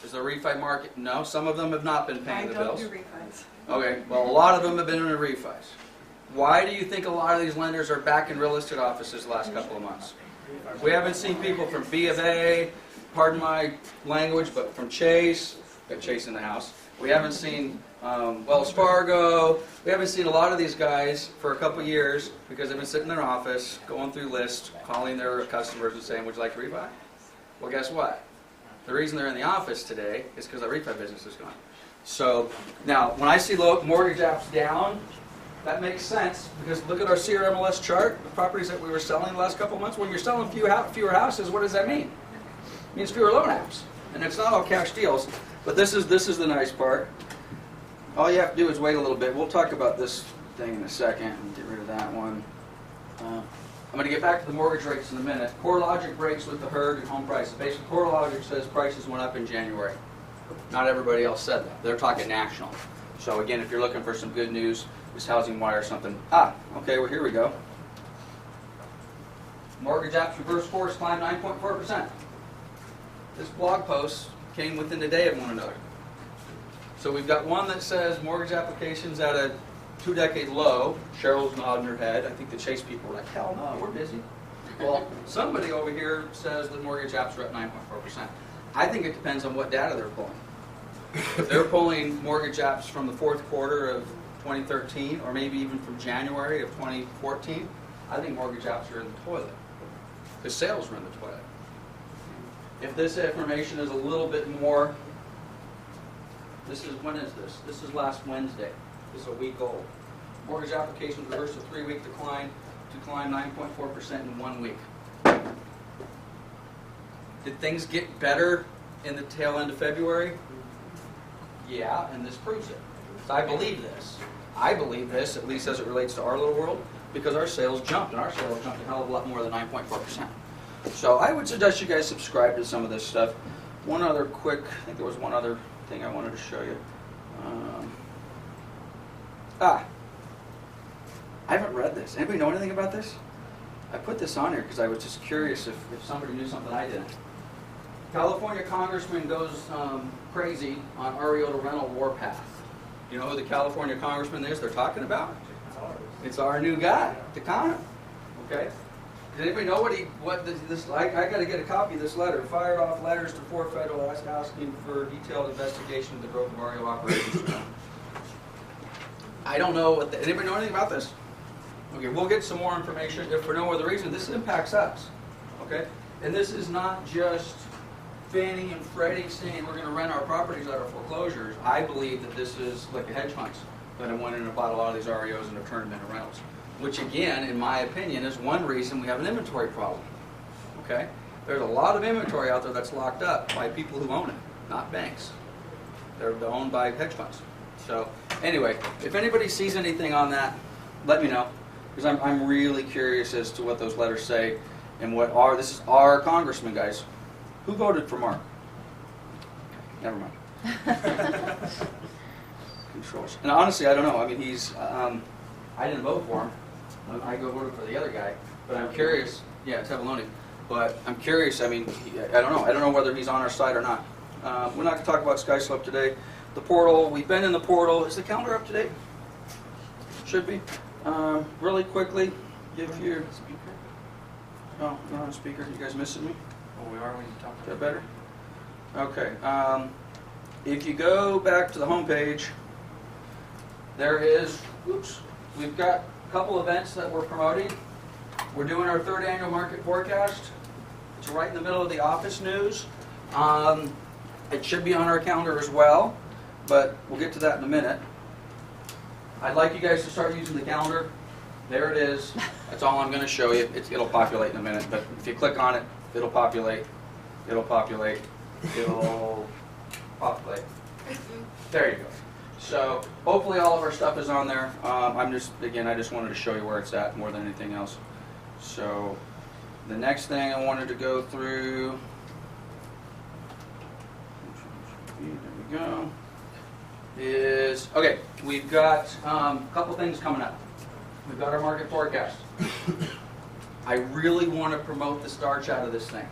Is the refi market? No, some of them have not been paying the bills. I don't do refis. Okay, well a lot of them have been in the refis. Why do you think a lot of these lenders are back in real estate offices the last couple of months? We haven't seen people from B of A, pardon my language, but from Chase, got Chase in the house. We haven't seen Wells Fargo. We haven't seen a lot of these guys for a couple years because they've been sitting in their office, going through lists, calling their customers and saying, would you like to refi? Well, guess what? The reason they're in the office today is because the refi business is gone. So now, when I see mortgage apps down, that makes sense, because look at our CRMLS chart, the properties that we were selling the last couple of months. When you're selling fewer houses, what does that mean? It means fewer loan apps. And it's not all cash deals, but this is the nice part. All you have to do is wait a little bit. We'll talk about this thing in a second and get rid of that one. I'm going to get back to the mortgage rates in a minute. CoreLogic breaks with the herd and home prices. Basically, CoreLogic says prices went up in January. Not everybody else said that. They're talking national. So again, if you're looking for some good news, this Housing Wire or something. Okay, well here we go. Mortgage apps reverse course climbed 9.4%. This blog post came within a day of one another. So we've got one that says mortgage applications at a 2-decade low. Cheryl's nodding her head. I think the Chase people were like, hell no, we're busy. Well, somebody over here says that mortgage apps are at 9.4%. I think it depends on what data they're pulling. If they're pulling mortgage apps from the fourth quarter of 2013, or maybe even from January of 2014, I think mortgage apps are in the toilet. Because sales are in the toilet. If this information is a little bit more, when is this? This is last Wednesday. This is a week old. Mortgage applications reversed a 3-week decline 9.4% in 1 week. Did things get better in the tail end of February? Yeah, and this proves it. So I believe this. I believe this, at least as it relates to our little world, because our sales jumped, and our sales jumped a hell of a lot more than 9.4%. So I would suggest you guys subscribe to some of this stuff. One other quick, I think there was one other thing I wanted to show you. I haven't read this. Anybody know anything about this? I put this on here because I was just curious if somebody knew something I didn't. California congressman goes crazy on REO to rental warpath. You know who the California congressman is they're talking about? It's our new guy, Takano. Okay? Does anybody know I got to get a copy of this letter. Fired off letters to 4 federal asking for detailed investigation of the growth of REO operations. I don't know anybody know anything about this? Okay, we'll get some more information. If for no other reason, this impacts us. Okay? And this is not just Fannie and Freddie saying we're going to rent our properties out of foreclosures. I believe that this is like a hedge funds that have went in and bought a lot of these REOs and have turned them into rentals. Which again, in my opinion, is one reason we have an inventory problem. Okay? There's a lot of inventory out there that's locked up by people who own it, not banks. They're owned by hedge funds. So anyway, if anybody sees anything on that, let me know. Because I'm really curious as to what those letters say and this is our congressman, guys. Who voted for Mark? Never mind. Controls. And honestly, I don't know. I mean, I didn't vote for him. I voted for the other guy. But I'm curious. Yeah, Tevaloni. But I'm curious. I mean, I don't know. I don't know whether he's on our side or not. We're not going to talk about SkySlope today. The portal. We've been in the portal. Is the calendar up to date? Should be. Really quickly, give your speaker. Oh, not on speaker. You guys missing me? Oh, we are when you talk. Is that better? Okay. If you go back to the home page, we've got a couple events that we're promoting. We're doing our 3rd annual market forecast. It's right in the middle of the office news. It should be on our calendar as well, but we'll get to that in a minute. I'd like you guys to start using the calendar. There it is. That's all I'm going to show you. It'll populate in a minute, but if you click on it, it'll populate. It'll populate. It'll populate. There you go. So hopefully all of our stuff is on there. I just wanted to show you where it's at more than anything else. So the next thing I wanted to go through, there we go, is, okay, we've got a couple things coming up. We've got our market forecast. I really want to promote the starch out of this thing.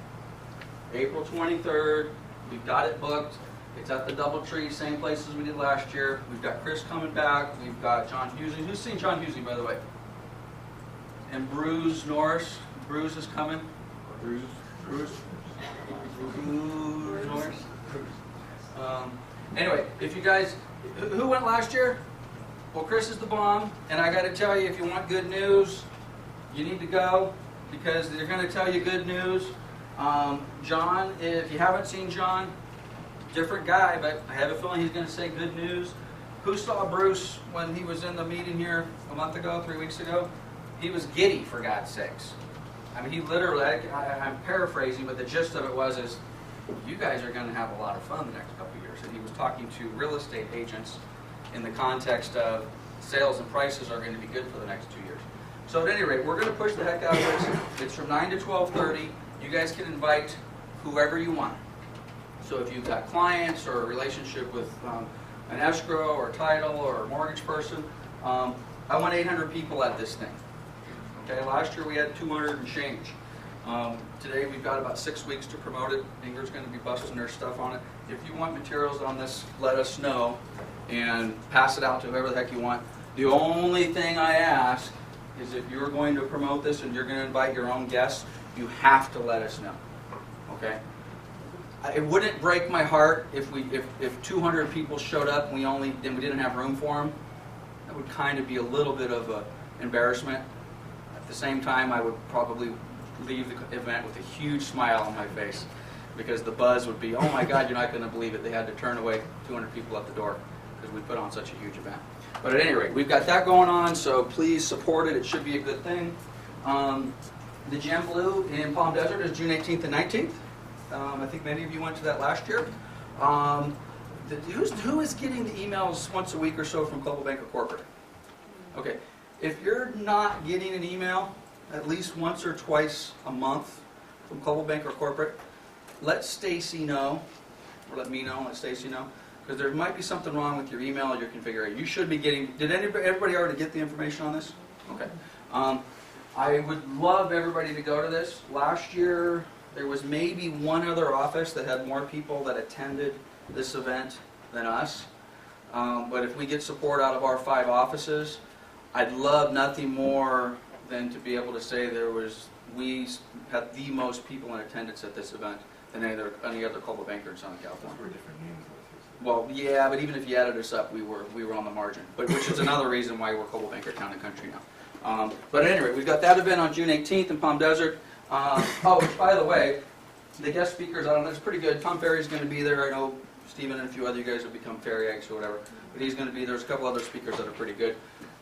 April 23rd, we've got it booked. It's at the Doubletree, same place as we did last year. We've got Chris coming back. We've got John Husey. Who's seen John Husey, by the way? And Bruce Norris. Bruce is coming. Bruce Norris. Anyway, if you guys, who went last year? Well, Chris is the bomb, and I got to tell you, if you want good news, you need to go, because they're going to tell you good news. John, if you haven't seen John, different guy, but I have a feeling he's going to say good news. Who saw Bruce when he was in the meeting here a month ago, 3 weeks ago? He was giddy, for God's sakes. I mean, he literally, I'm paraphrasing, but the gist of it is you guys are going to have a lot of fun the next couple of years. And he was talking to real estate agents in the context of sales and prices are going to be good for the next 2 years. So at any rate, we're going to push the heck out of this. It's from 9 to 12:30. You guys can invite whoever you want. So if you've got clients or a relationship with an escrow or title or a mortgage person, I want 800 people at this thing. Okay, last year we had 200 and change. Today we've got about 6 weeks to promote it. Ingrid's going to be busting their stuff on it. If you want materials on this, let us know and pass it out to whoever the heck you want. The only thing I ask is if you're going to promote this and you're going to invite your own guests, you have to let us know. Okay? It wouldn't break my heart if 200 people showed up and we didn't have room for them. That would kind of be a little bit of an embarrassment. At the same time, I would probably leave the event with a huge smile on my face because the buzz would be, oh my God, you're not going to believe it. They had to turn away 200 people at the door because we put on such a huge event. But at any rate, we've got that going on, so please support it. It should be a good thing. The Gem Blue in Palm Desert is June 18th and 19th. I think many of you went to that last year. Who is getting the emails once a week or so from Global Banker Corporate? Okay. If you're not getting an email at least once or twice a month from Global Banker Corporate, let Stacy know, or let me know, let Stacy know, because there might be something wrong with your email or your configuration. You should be getting, did everybody already get the information on this? Okay. I would love everybody to go to this. Last year, there was maybe one other office that had more people that attended this event than us. But if we get support out of our 5 offices, I'd love nothing more than to be able to say we had the most people in attendance at this event than any other Global Banker in Southern California. Those were different names. Well, yeah, but even if you added us up, we were on the margin. But which is another reason why we're Global Banker Town and Country now. But at any rate, we've got that event on June 18th in Palm Desert. Oh, by the way, the guest speakers, I don't know, it's pretty good. Tom Ferry's going to be there. I know Stephen and a few other guys will become Ferry Eggs or whatever. But he's going to be there. There's a couple other speakers that are pretty good.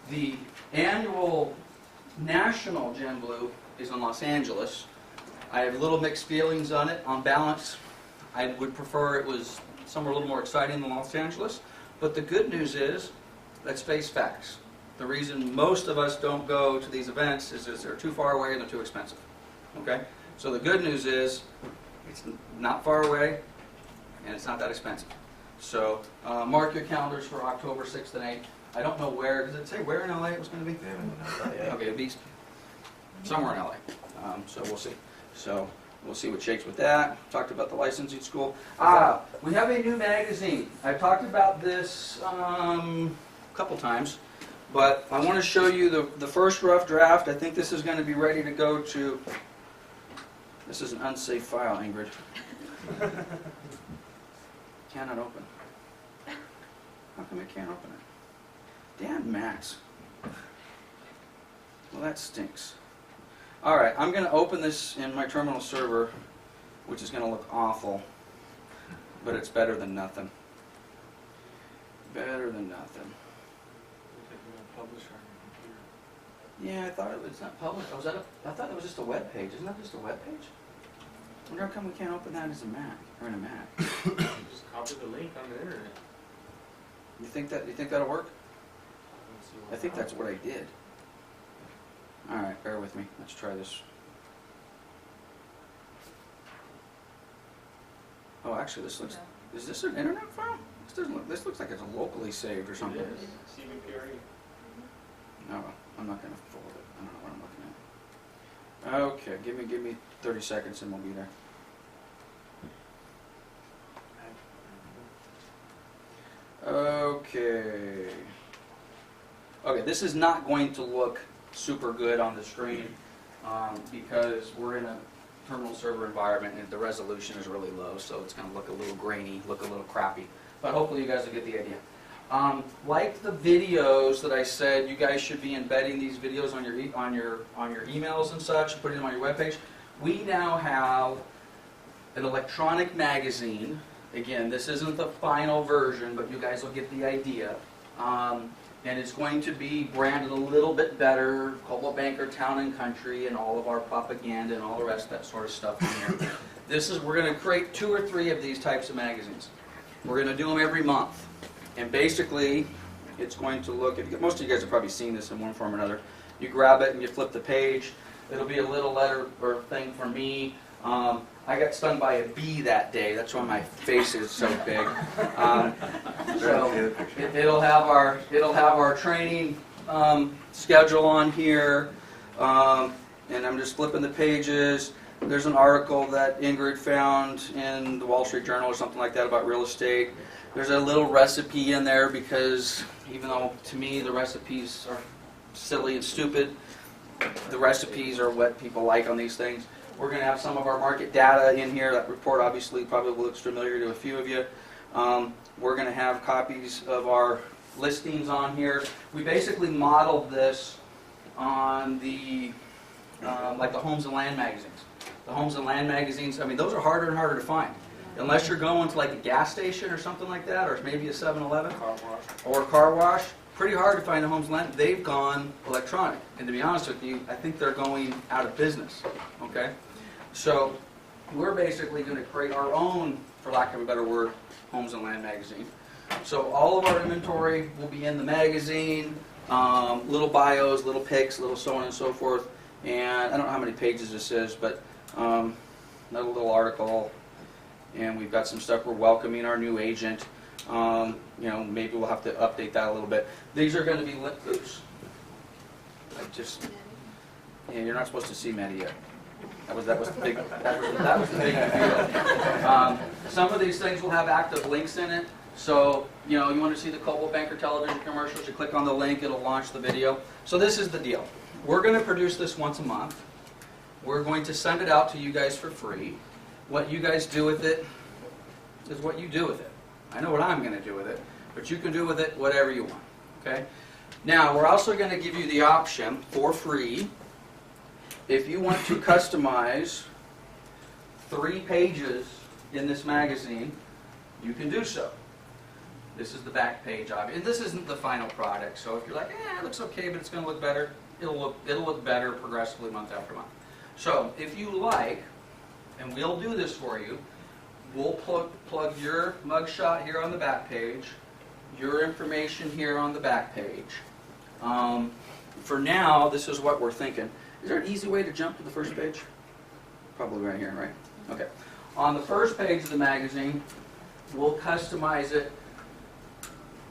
The annual National Gem Blue is in Los Angeles. I have a little mixed feelings on it. On balance, I would prefer it was somewhere a little more exciting than Los Angeles. But the good news is, let's face facts. The reason most of us don't go to these events is they're too far away and they're too expensive. Okay? So the good news is, it's not far away and it's not that expensive. So mark your calendars for October 6th and 8th. I don't know where, does it say where in LA it was going to be? They haven't announced that. Okay, it'll be somewhere in LA. So we'll see. So we'll see what shakes with that. Talked about the licensing school. We have a new magazine. I've talked about this a couple times, but I want to show you the first rough draft. I think this is going to be ready to go to. This is an unsafe file, Ingrid. Cannot open. How come it can't open it? Damn Max. Well, that stinks. All right, I'm going to open this in my terminal server, which is going to look awful, but it's better than nothing. Better than nothing. Yeah, I thought it's not public. I thought it was just a web page. Isn't that just a web page? I wonder how come we can't open that as a Mac or in a Mac. Just copy the link on the internet. You think that'll work? I think that's what I did. All right, bear with me. Let's try this. Oh, actually, this looks. Is this an internet file? This doesn't look. This looks like it's locally saved or something. CVPRE. No, I'm not going to forward it. I don't know what I'm looking at. Okay, give me 30 seconds and we'll be there. Okay. Okay, this is not going to look super good on the screen because we're in a terminal server environment and the resolution is really low, so it's going to look a little grainy, look a little crappy. But hopefully you guys will get the idea. Like the videos that I said, you guys should be embedding these videos on your emails and such, and putting them on your webpage. We now have an electronic magazine, Again, this isn't the final version, but you guys will get the idea. And it's going to be branded a little bit better, Coldwell Banker Town and Country, and all of our propaganda and all the rest of that sort of stuff in here. We're going to create 2 or 3 of these types of magazines. We're going to do them every month. And basically, it's going to look, most of you guys have probably seen this in one form or another. You grab it and you flip the page. It'll be a little letter or thing for me. I got stung by a bee that day. That's why my face is so big. So it'll have our training schedule on here, and I'm just flipping the pages. There's an article that Ingrid found in the Wall Street Journal or something like that about real estate. There's a little recipe in there because even though to me the recipes are silly and stupid, the recipes are what people like on these things. We're going to have some of our market data in here. That report obviously probably looks familiar to a few of you. We're going to have copies of our listings on here. We basically modeled this on the like the Homes and Land magazines. The Homes and Land magazines, I mean, those are harder and harder to find. Unless you're going to like a gas station or something like that, or maybe a 7-Eleven. Car wash. Or a car wash. Pretty hard to find a Homes and Land. They've gone electronic. And to be honest with you, I think they're going out of business. Okay? So we're basically going to create our own, for lack of a better word, Homes and Land magazine. So all of our inventory will be in the magazine, little bios, little pics, little so on and so forth. And I don't know how many pages this is, but another little article. And we've got some stuff. We're welcoming our new agent. You know, maybe we'll have to update that a little bit. These are going to be oops. Yeah, you're not supposed to see Maddie yet. That was the big deal. Some of these things will have active links in it. So, you know, you want to see the Coldwell Banker television commercials, you click on the link, it'll launch the video. So this is the deal. We're going to produce this once a month. We're going to send it out to you guys for free. What you guys do with it is what you do with it. I know what I'm going to do with it, but you can do with it whatever you want. Okay? Now, we're also going to give you the option for free. If you want to customize 3 pages in this magazine, you can do so. This is the back page of it. And this isn't the final product, so if you're like, it looks okay, but it's going to look better, it'll look better progressively month after month. So, if you like, and we'll do this for you, we'll plug your mugshot here on the back page, your information here on the back page. For now, this is what we're thinking. Is there an easy way to jump to the first page? Probably right here, right? Okay. On the first page of the magazine, we'll customize it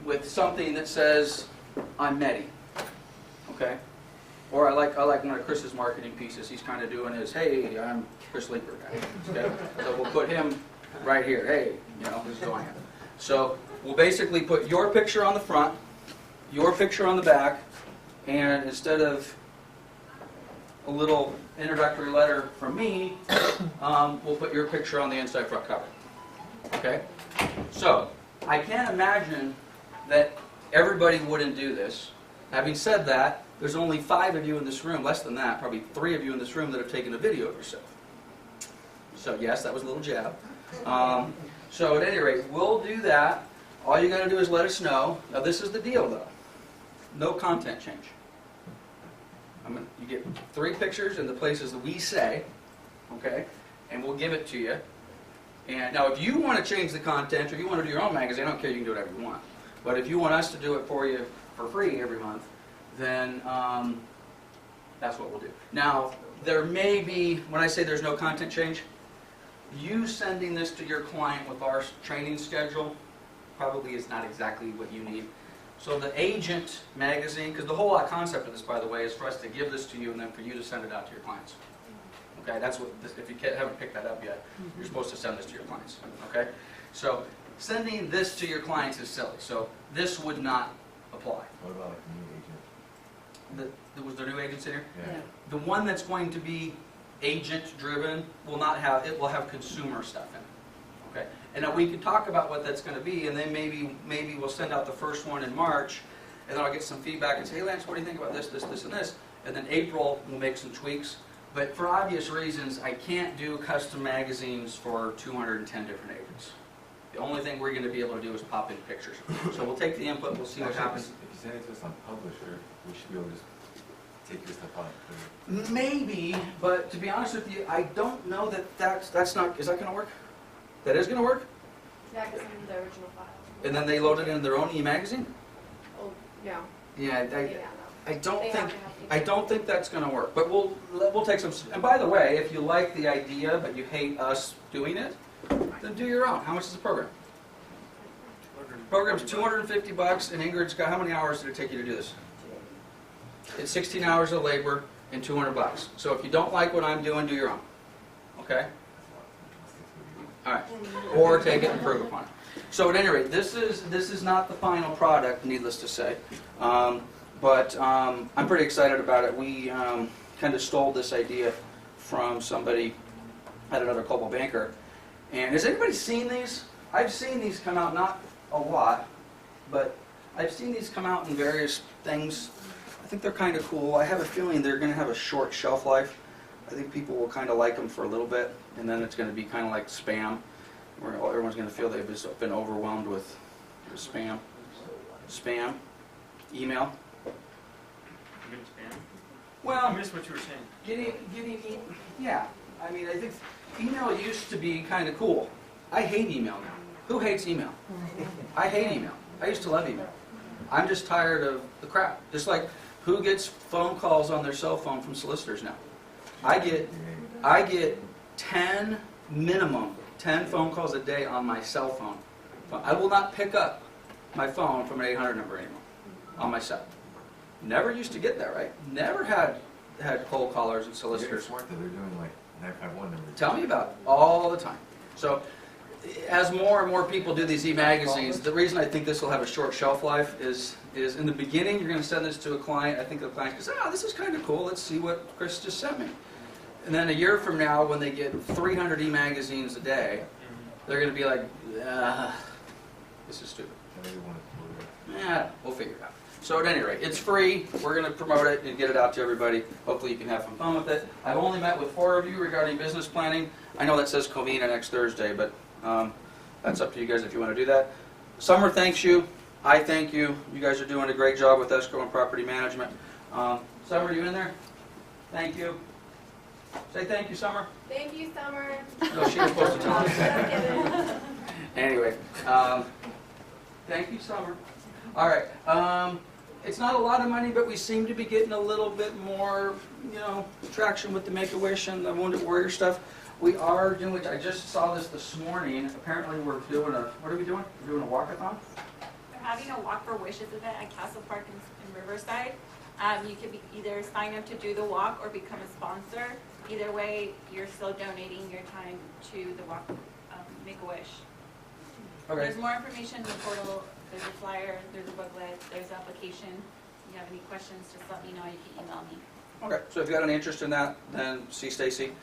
with something that says, I'm Medi. Okay? Or I like one of Chris's marketing pieces. He's kind of doing his, hey, I'm Chris Leeper guy. Okay? So we'll put him right here. Hey, you know, this is who I am. So we'll basically put your picture on the front, your picture on the back, and instead of a little introductory letter from me, we'll put your picture on the inside front cover. Okay? So, I can't imagine that everybody wouldn't do this. Having said that, there's only 5 of you in this room, less than that, probably 3 of you in this room that have taken a video of yourself. So yes, that was a little jab. So at any rate, we'll do that. All you got to do is let us know. Now this is the deal though. No content change. You get 3 pictures in the places that we say, okay, and we'll give it to you. And now if you want to change the content or you want to do your own magazine, I don't care, you can do whatever you want. But if you want us to do it for you for free every month, then that's what we'll do. Now, there may be, when I say there's no content change, you sending this to your client with our training schedule probably is not exactly what you need. So the agent magazine, because the whole concept of this, by the way, is for us to give this to you and then for you to send it out to your clients. Okay, that's what, if you haven't picked that up yet, you're supposed to send this to your clients. Okay, so sending this to your clients is silly. So this would not apply. What about like the new agent? Was there new agents in here? Yeah. The one that's going to be agent-driven will not have, it will have consumer stuff in it. Okay, and now we can talk about what that's going to be, and then maybe we'll send out the first one in March, and then I'll get some feedback and say, hey Lance, what do you think about this, this, this, and this? And then April we'll make some tweaks. But for obvious reasons, I can't do custom magazines for 210 different agents. The only thing we're gonna be able to do is pop in pictures. So we'll take the input, we'll see what Actually, happens. If you send it to us on Publisher, we should be able to just take your stuff out. Maybe, but to be honest with you, I don't know that that's not, is that gonna work? That is gonna work? Yeah, because I'm the original file. And then they load it in their own e-magazine? Oh, yeah. Yeah, Yeah, no. I don't They think, have to have I don't think that's gonna work, but we'll take some, and by the way, if you like the idea, but you hate us doing it, then do your own. How much is the program? Program's $250, and Ingrid's got, how many hours did it take you to do this? It's 16 hours of labor and $200. So if you don't like what I'm doing, do your own. Okay? All right. Or take it and improve upon it. So at any rate, this is not the final product, needless to say. But I'm pretty excited about it. We kind of stole this idea from somebody at another Coldwell Banker. And has anybody seen these? I've seen these come out, not a lot, but I've seen these come out in various things. I think they're kind of cool. I have a feeling they're going to have a short shelf life. I think people will kind of like them for a little bit, and then it's going to be kind of like spam, where everyone's going to feel they've just been overwhelmed with spam, email. You mean spam? Well, I missed what you were saying. yeah. I mean, I think email used to be kind of cool. I hate email now. Who hates email? I hate email. I used to love email. I'm just tired of the crap. Just like, who gets phone calls on their cell phone from solicitors now? I get 10 minimum, 10 phone calls a day on my cell phone. I will not pick up my phone from an 800 number anymore on my cell. Never used to get that, right? Never had cold callers and They're solicitors. smart that they're doing like 951 numbers. Tell me about it, all the time. So, as more and more people do these e-magazines, the reason I think this will have a short shelf life is in the beginning, you're going to send this to a client. I think the client goes, this is kind of cool. Let's see what Chris just sent me. And then a year from now, when they get 300 e-magazines a day, they're going to be like, this is stupid. We'll figure it out. So at any rate, it's free. We're going to promote it and get it out to everybody. Hopefully you can have some fun with it. I've only met with 4 of you regarding business planning. I know that says Covina next Thursday, but that's up to you guys if you want to do that. Summer thanks you. I thank you. You guys are doing a great job with escrow and property management. Summer, are you in there? Thank you. Say thank you, Summer. Thank you, Summer. No, she was supposed to tell me. Just kidding. Anyway, thank you, Summer. All right. It's not a lot of money, but we seem to be getting a little bit more, traction with the Make-A-Wish and the Wounded Warrior stuff. We are doing, which I just saw this morning. Apparently, we're doing what are we doing? We're doing a walkathon. We're having a Walk for Wishes event at Castle Park in Riverside. You could either sign up to do the walk or become a sponsor. Either way, you're still donating your time to the walk, Make-A-Wish. Okay. There's more information in the portal. There's a flyer, there's a booklet, there's an application. If you have any questions, just let me know. You can email me. Okay, so if you got any interest in that, then see Stacy.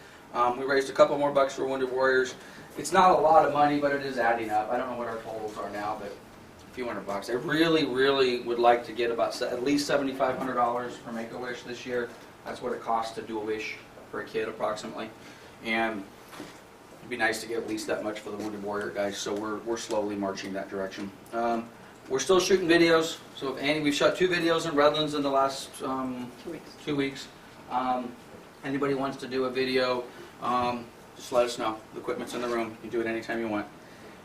We raised a couple more bucks for Wounded Warriors. It's not a lot of money, but it is adding up. I don't know what our totals are now, but a few $100. I really, really would like to get about at least $7,500 for Make-A-Wish this year. That's what it costs to do a wish for a kid, approximately. And it'd be nice to get at least that much for the Wounded Warrior guys, so we're slowly marching that direction. We're still shooting videos, so if we've shot 2 videos in Redlands in the last 2 weeks. Anybody wants to do a video, just let us know. The equipment's in the room. You can do it anytime you want.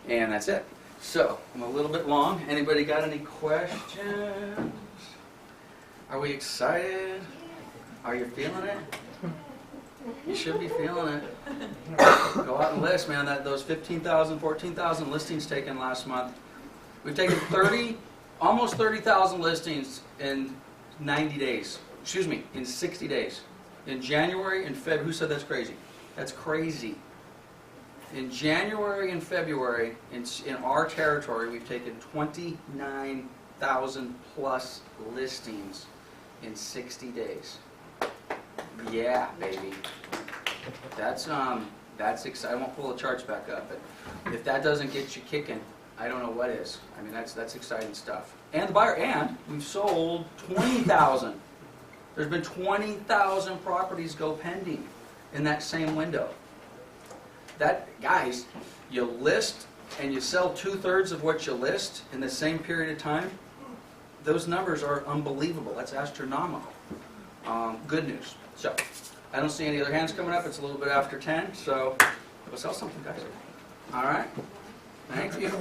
And that's it. So, I'm a little bit long. Anybody got any questions? Are we excited? Are you feeling it? You should be feeling it. Go out and list, man. Those 15,000, 14,000 listings taken last month. We've taken almost 30,000 listings in 90 days. Excuse me, in 60 days. In January and February, who said that's crazy? That's crazy. In January and February, in our territory, we've taken 29,000 plus listings in 60 days. Yeah, baby. That's exciting. I won't pull the charts back up, but if that doesn't get you kicking, I don't know what is. I mean, that's exciting stuff. And the buyer, and we've sold 20,000. There's been 20,000 properties go pending in that same window. That, guys, you list and you sell 2/3 of what you list in the same period of time, those numbers are unbelievable. That's astronomical. Good news. So, I don't see any other hands coming up. It's a little bit after 10, so we'll sell something, guys. All right. Thank you.